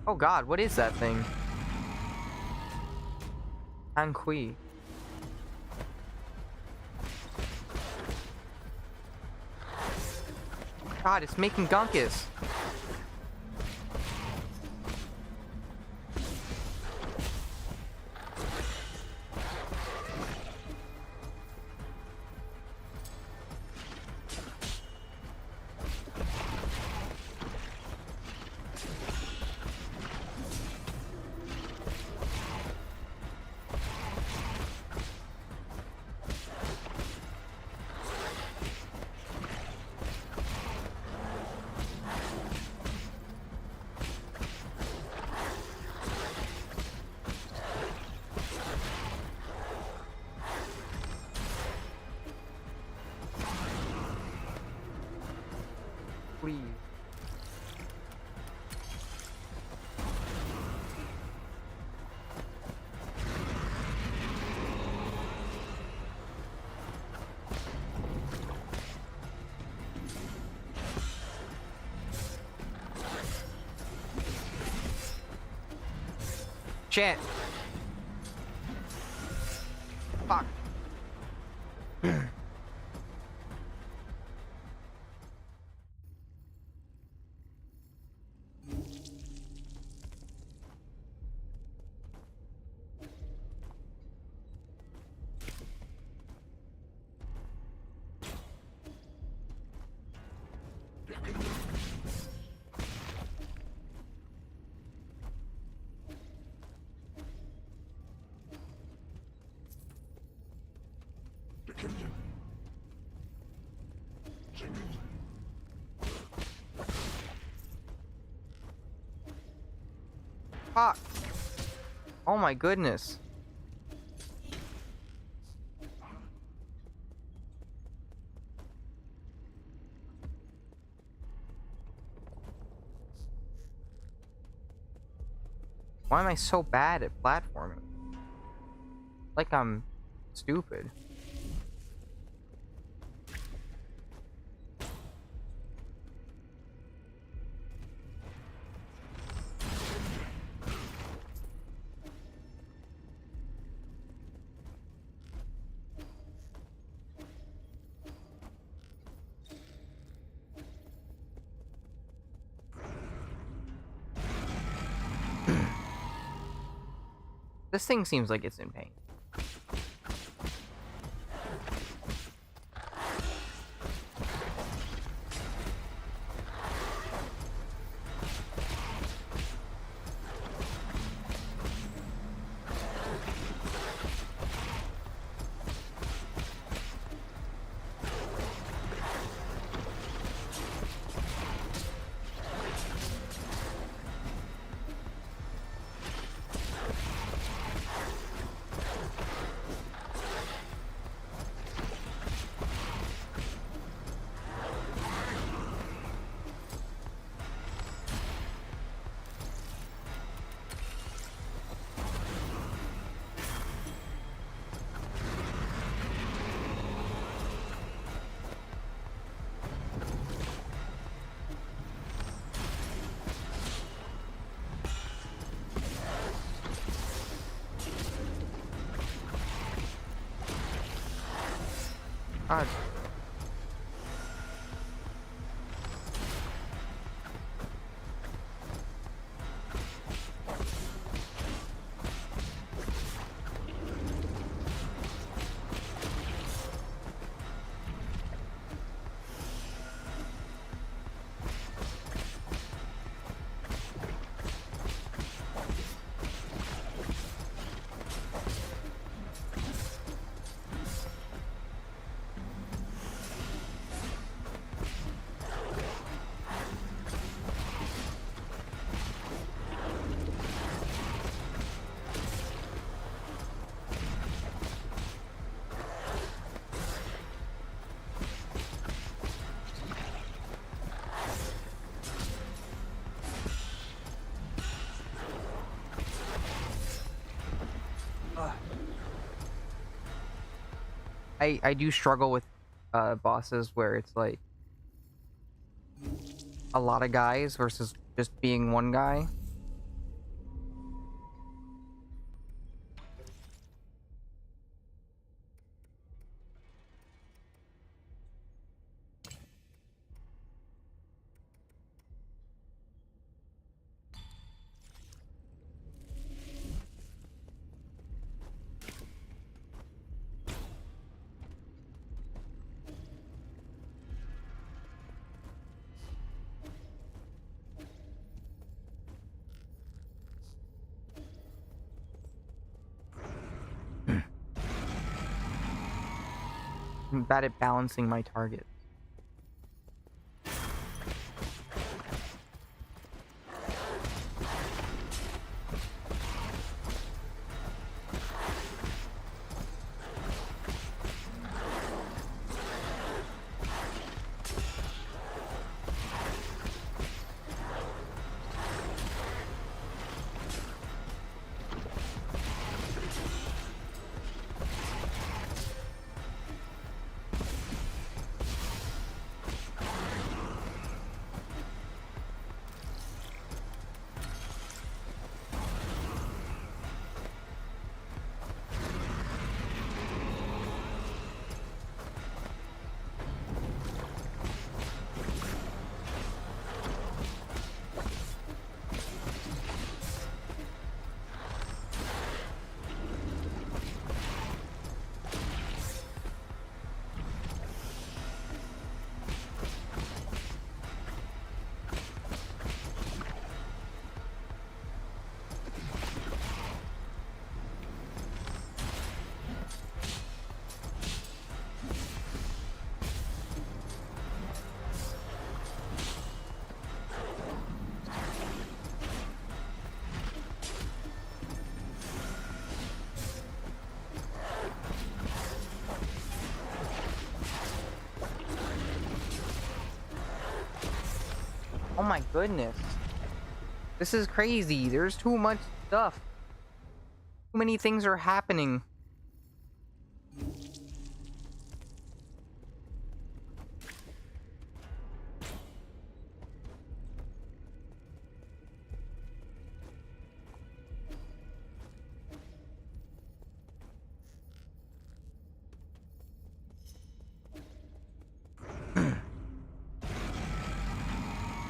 Oh god, what is that thing? Anqui. God, it's making gunkus. Please. Shit. Fuck. Fuck. Oh my goodness. Why am I so bad at platforming? Like I'm stupid. This thing seems like it's in pain. God. I do struggle with bosses where it's like a lot of guys versus just being one guy. I'm bad at balancing my targets. Oh my goodness. This is crazy. There's too much stuff. Too many things are happening.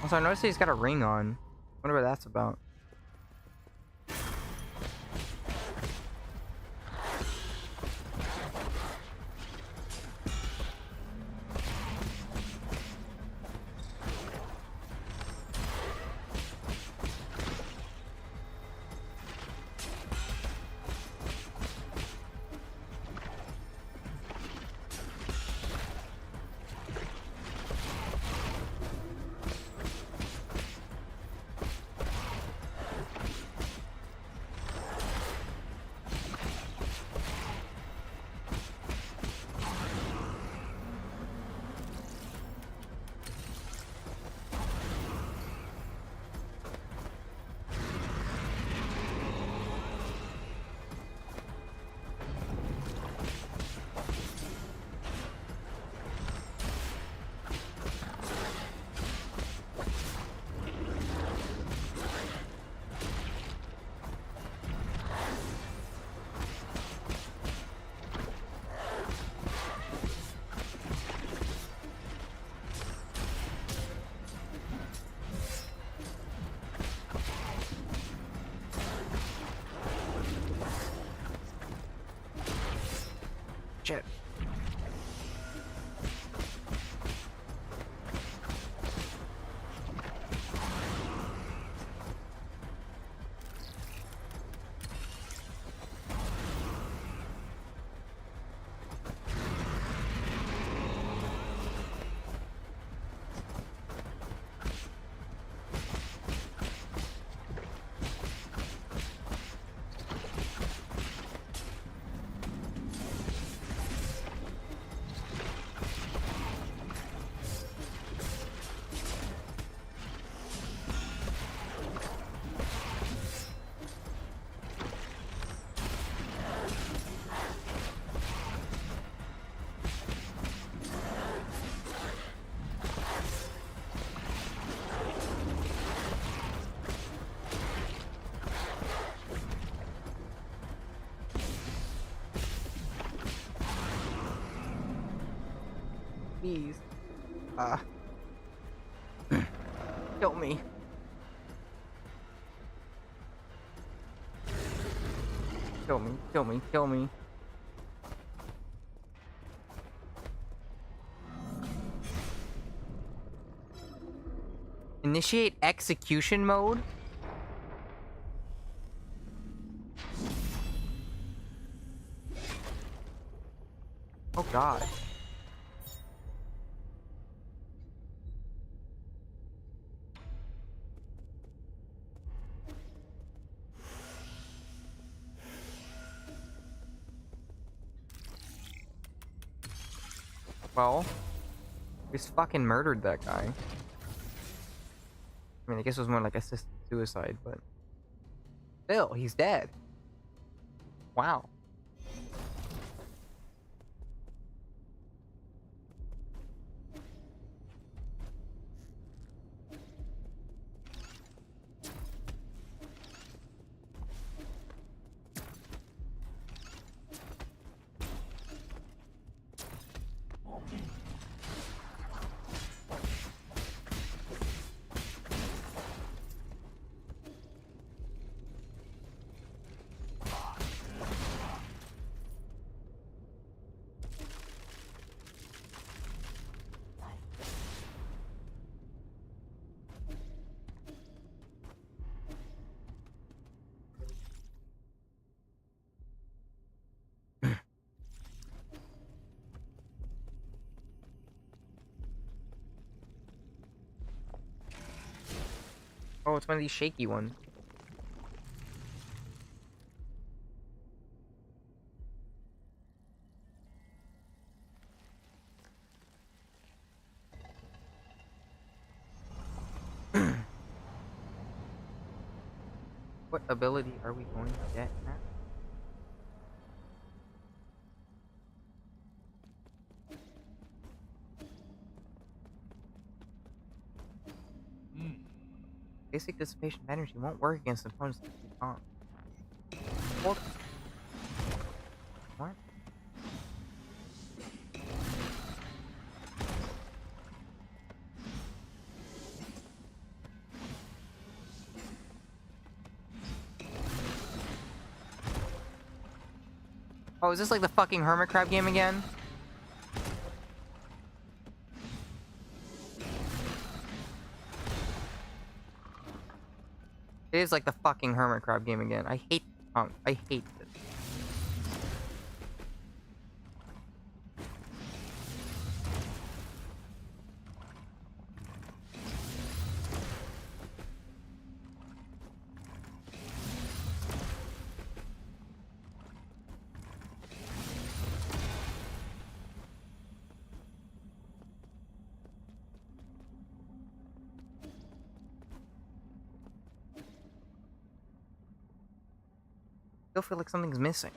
Also, I noticed he's got a ring on. Wonder what that's about. Shit. Please. Kill me. Kill me, kill me, kill me. Initiate execution mode? Oh god. Well, we just fucking murdered that guy. I mean, I guess it was more like assisted suicide, but still, he's dead. Wow. Oh, it's one of these shaky ones. What ability are we going to get now? Basic dissipation of energy won't work against opponents that keep on. Hold on. What? Oh, is this like the fucking hermit crab game again? It is like the fucking hermit crab game again. I hate punk. I hate this. I still feel like something's missing.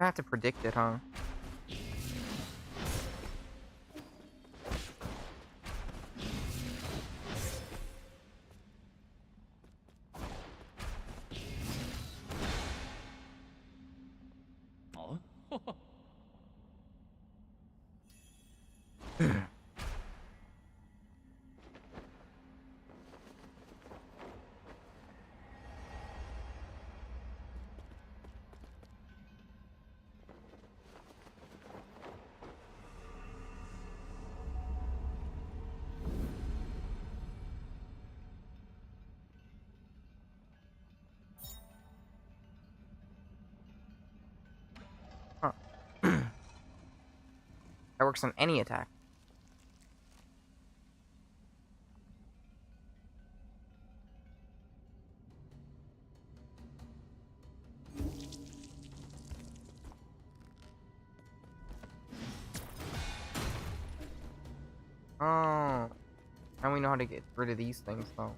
I have to predict it, huh? Huh. That works on any attack. Oh. Now we know how to get rid of these things, though.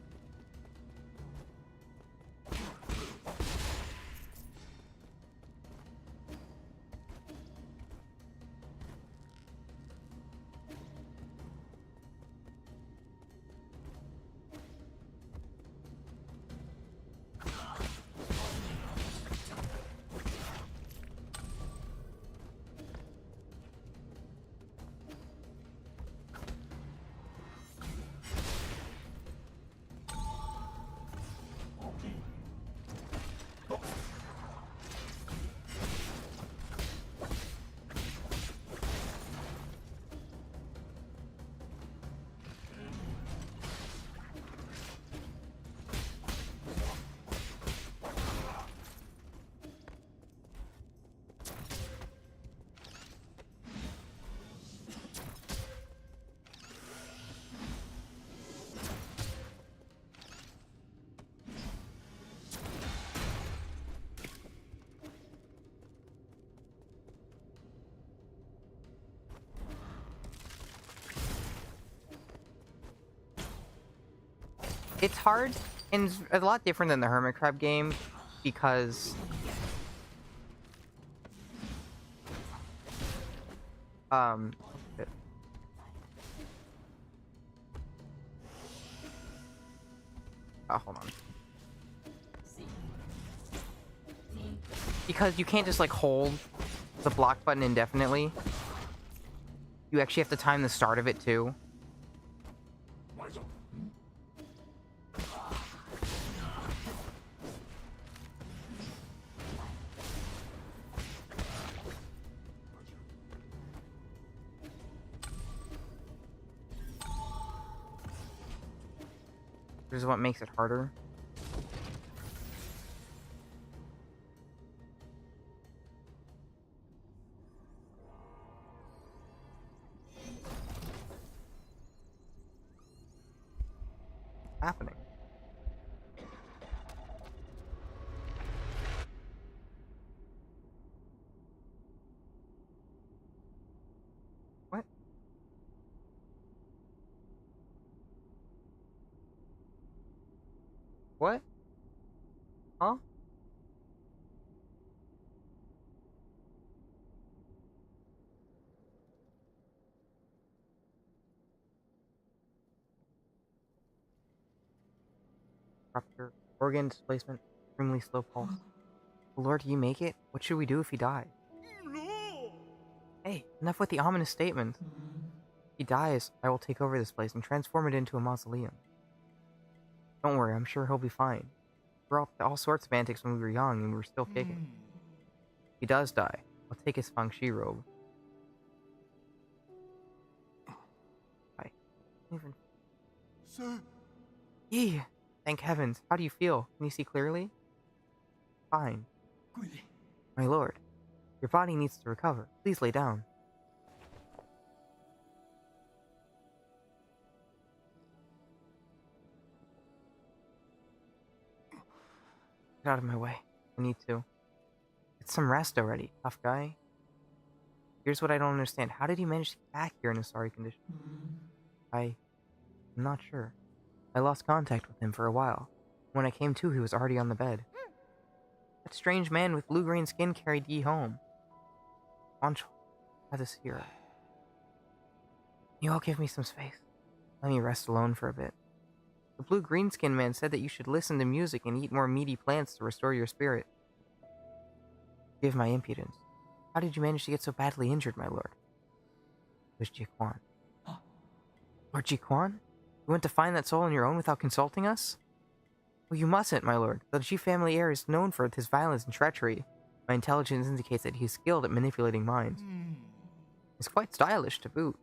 It's hard, and it's a lot different than the hermit crab game, because shit. Oh, hold on. Because you can't just like hold the block button indefinitely. You actually have to time the start of it too. This is what makes it harder. happening? What? What? Huh? Rupture, organ displacement, extremely slow pulse. Lord, you make it? What should we do if he dies? Hey, enough with the ominous statements. If he dies, I will take over this place and transform it into a mausoleum. Don't worry, I'm sure he'll be fine. We're all sorts of antics when we were young and we were still kicking. If he does die, I'll take his Feng Shi robe. I even... Sir. Yee! Thank heavens. How do you feel? Can you see clearly? Fine. My lord, your body needs to recover. Please lay down. Get out of my way. I need to. Get some rest already, tough guy. Here's what I don't understand. How did he manage to get back here in a sorry condition? I'm not sure. I lost contact with him for a while. When I came to, he was already on the bed. That strange man with blue-green skin carried Yi home. Ancho, have this here. You all give me some space. Let me rest alone for a bit. The blue-green skin man said that you should listen to music and eat more meaty plants to restore your spirit. Forgive my impudence. How did you manage to get so badly injured, my lord? It was Jiquan. Lord Jiquan? You went to find that soul on your own without consulting us? Well, you mustn't, my lord. The Ji family heir is known for his violence and treachery. My intelligence indicates that he is skilled at manipulating minds. He's quite stylish to boot.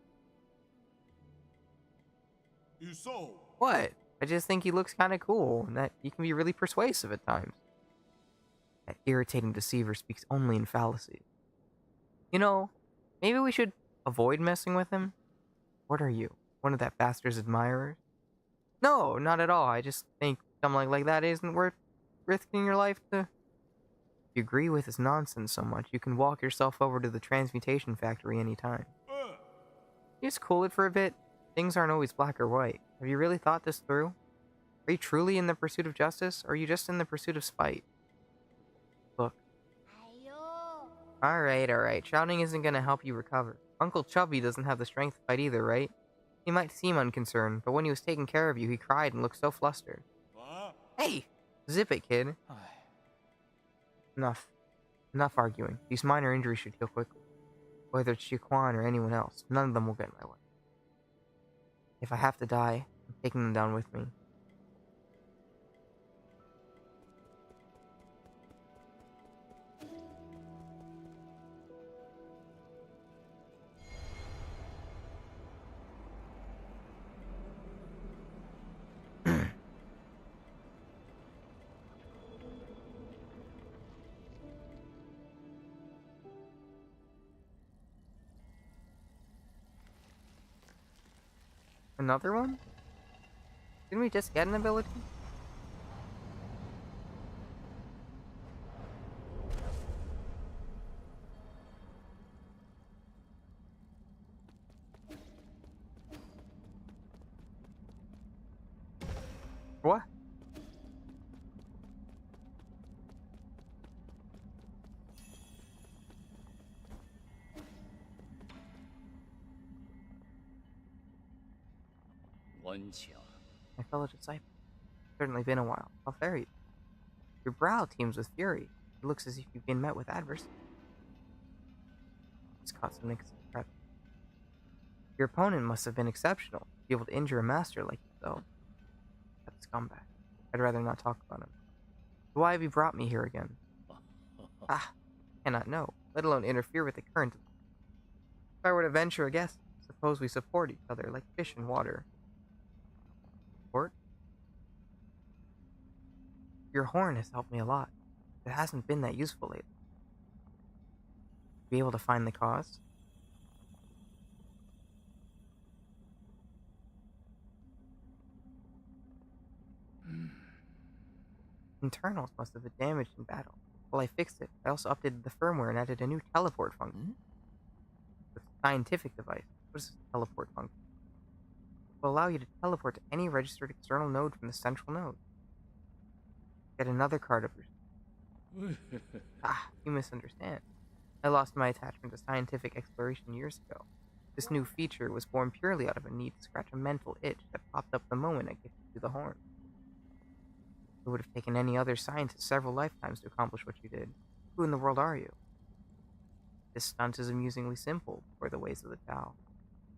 You so? What? I just think he looks kind of cool, and that he can be really persuasive at times. That irritating deceiver speaks only in fallacies. You know, maybe we should avoid messing with him? What are you? One of that bastard's admirers? No, not at all. I just think something like that isn't worth risking your life to... If you agree with his nonsense so much, you can walk yourself over to the transmutation factory anytime. You just cool it for a bit. Things aren't always black or white. Have you really thought this through? Are you truly in the pursuit of justice, or are you just in the pursuit of spite? Look. Alright. Shouting isn't gonna help you recover. Uncle Chubby doesn't have the strength to fight either, right? He might seem unconcerned, but when he was taking care of you, he cried and looked so flustered. Hey! Zip it, kid. Enough. Enough arguing. These minor injuries should heal quickly. Whether it's Jiquan or anyone else, none of them will get in my way. If I have to die, I'm taking them down with me. Another one? Didn't we just get an ability? What? My fellow disciple. Certainly been a while. How fare you? Your brow teems with fury. It looks as if you've been met with adversity. It's caught some nicks in the prep. Your opponent must have been exceptional to be able to injure a master like yourself. That scumbag. I'd rather not talk about him. So why have you brought me here again? Ah, cannot know, let alone interfere with the current. If I were to venture a guess, suppose we support each other like fish in water. Support? Your horn has helped me a lot. It hasn't been that useful lately. Be able to find the cause? internals must have been damaged in battle. While I fixed it, I also updated the firmware and added a new teleport function. It's a scientific device. What is this teleport function? It will allow you to teleport to any registered external node from the central node. Get another card of your... You misunderstand. I lost my attachment to scientific exploration years ago. This new feature was born purely out of a need to scratch a mental itch that popped up the moment I gifted you the horn. It would have taken any other scientist several lifetimes to accomplish what you did. Who in the world are you? This stunt is amusingly simple for the ways of the Tao.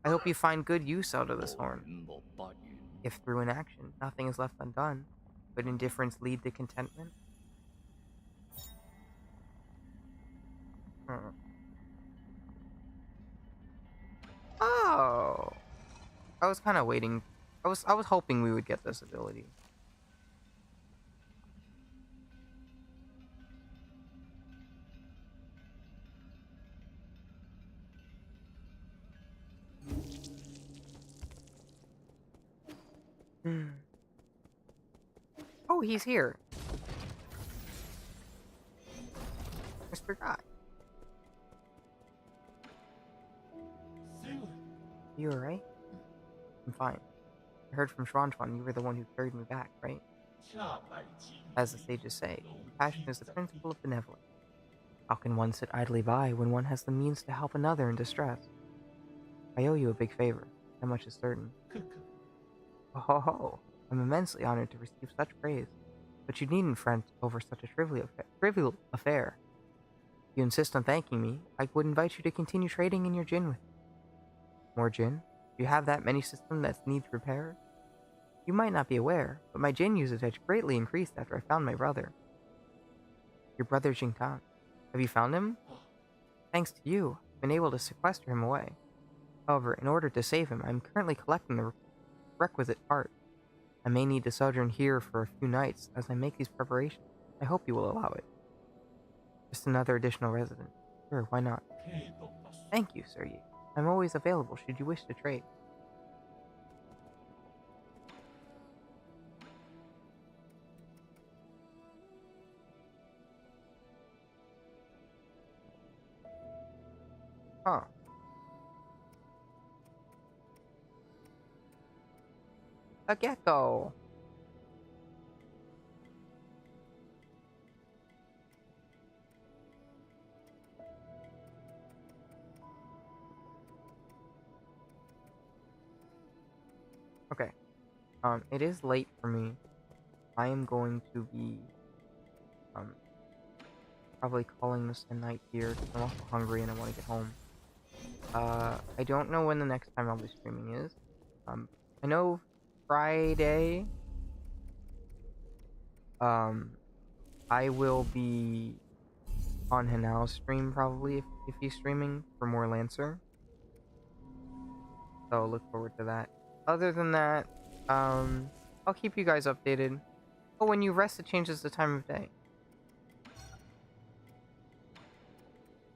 I hope you find good use out of this horn. If through inaction, nothing is left undone, but indifference lead to contentment? Hmm. Oh! I was kind of waiting. I was hoping we would get this ability. Oh, he's here. Mr. Guy. You alright? I'm fine. I heard from Schwanschwan you were the one who carried me back, right? As the sages say, compassion is the principle of benevolence. How can one sit idly by when one has the means to help another in distress? I owe you a big favor, that much is certain. Oh ho ho! I'm immensely honored to receive such praise, but you needn't fret over such a trivial affair. If you insist on thanking me, I would invite you to continue trading in your gin with me. More gin? Do you have that many system that needs repair? You might not be aware, but my gin usage greatly increased after I found my brother. Your brother Jingtan. Have you found him? Thanks to you, I've been able to sequester him away. However, in order to save him, I'm currently collecting the requisite part. I may need to sojourn here for a few nights as I make these preparations. I hope you will allow it. Just another additional resident. Sure, why not? Thank you, Sir Yi. I'm always available should you wish to trade. Huh. A gecko! Okay. It is late for me. I am going to be, probably calling this a night here because I'm also hungry and I want to get home. I don't know when the next time I'll be streaming is. I know Friday, I will be on Hanao's stream probably if he's streaming for more Lancer. So look forward to that. Other than that, I'll keep you guys updated. Oh, when you rest, it changes the time of day.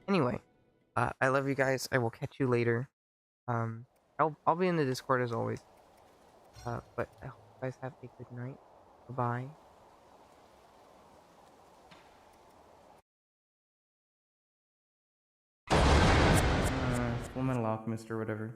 Anyway, I love you guys. I will catch you later. I'll be in the Discord as always. But I hope you guys have a good night. Goodbye. Full Metal Alchemist or whatever.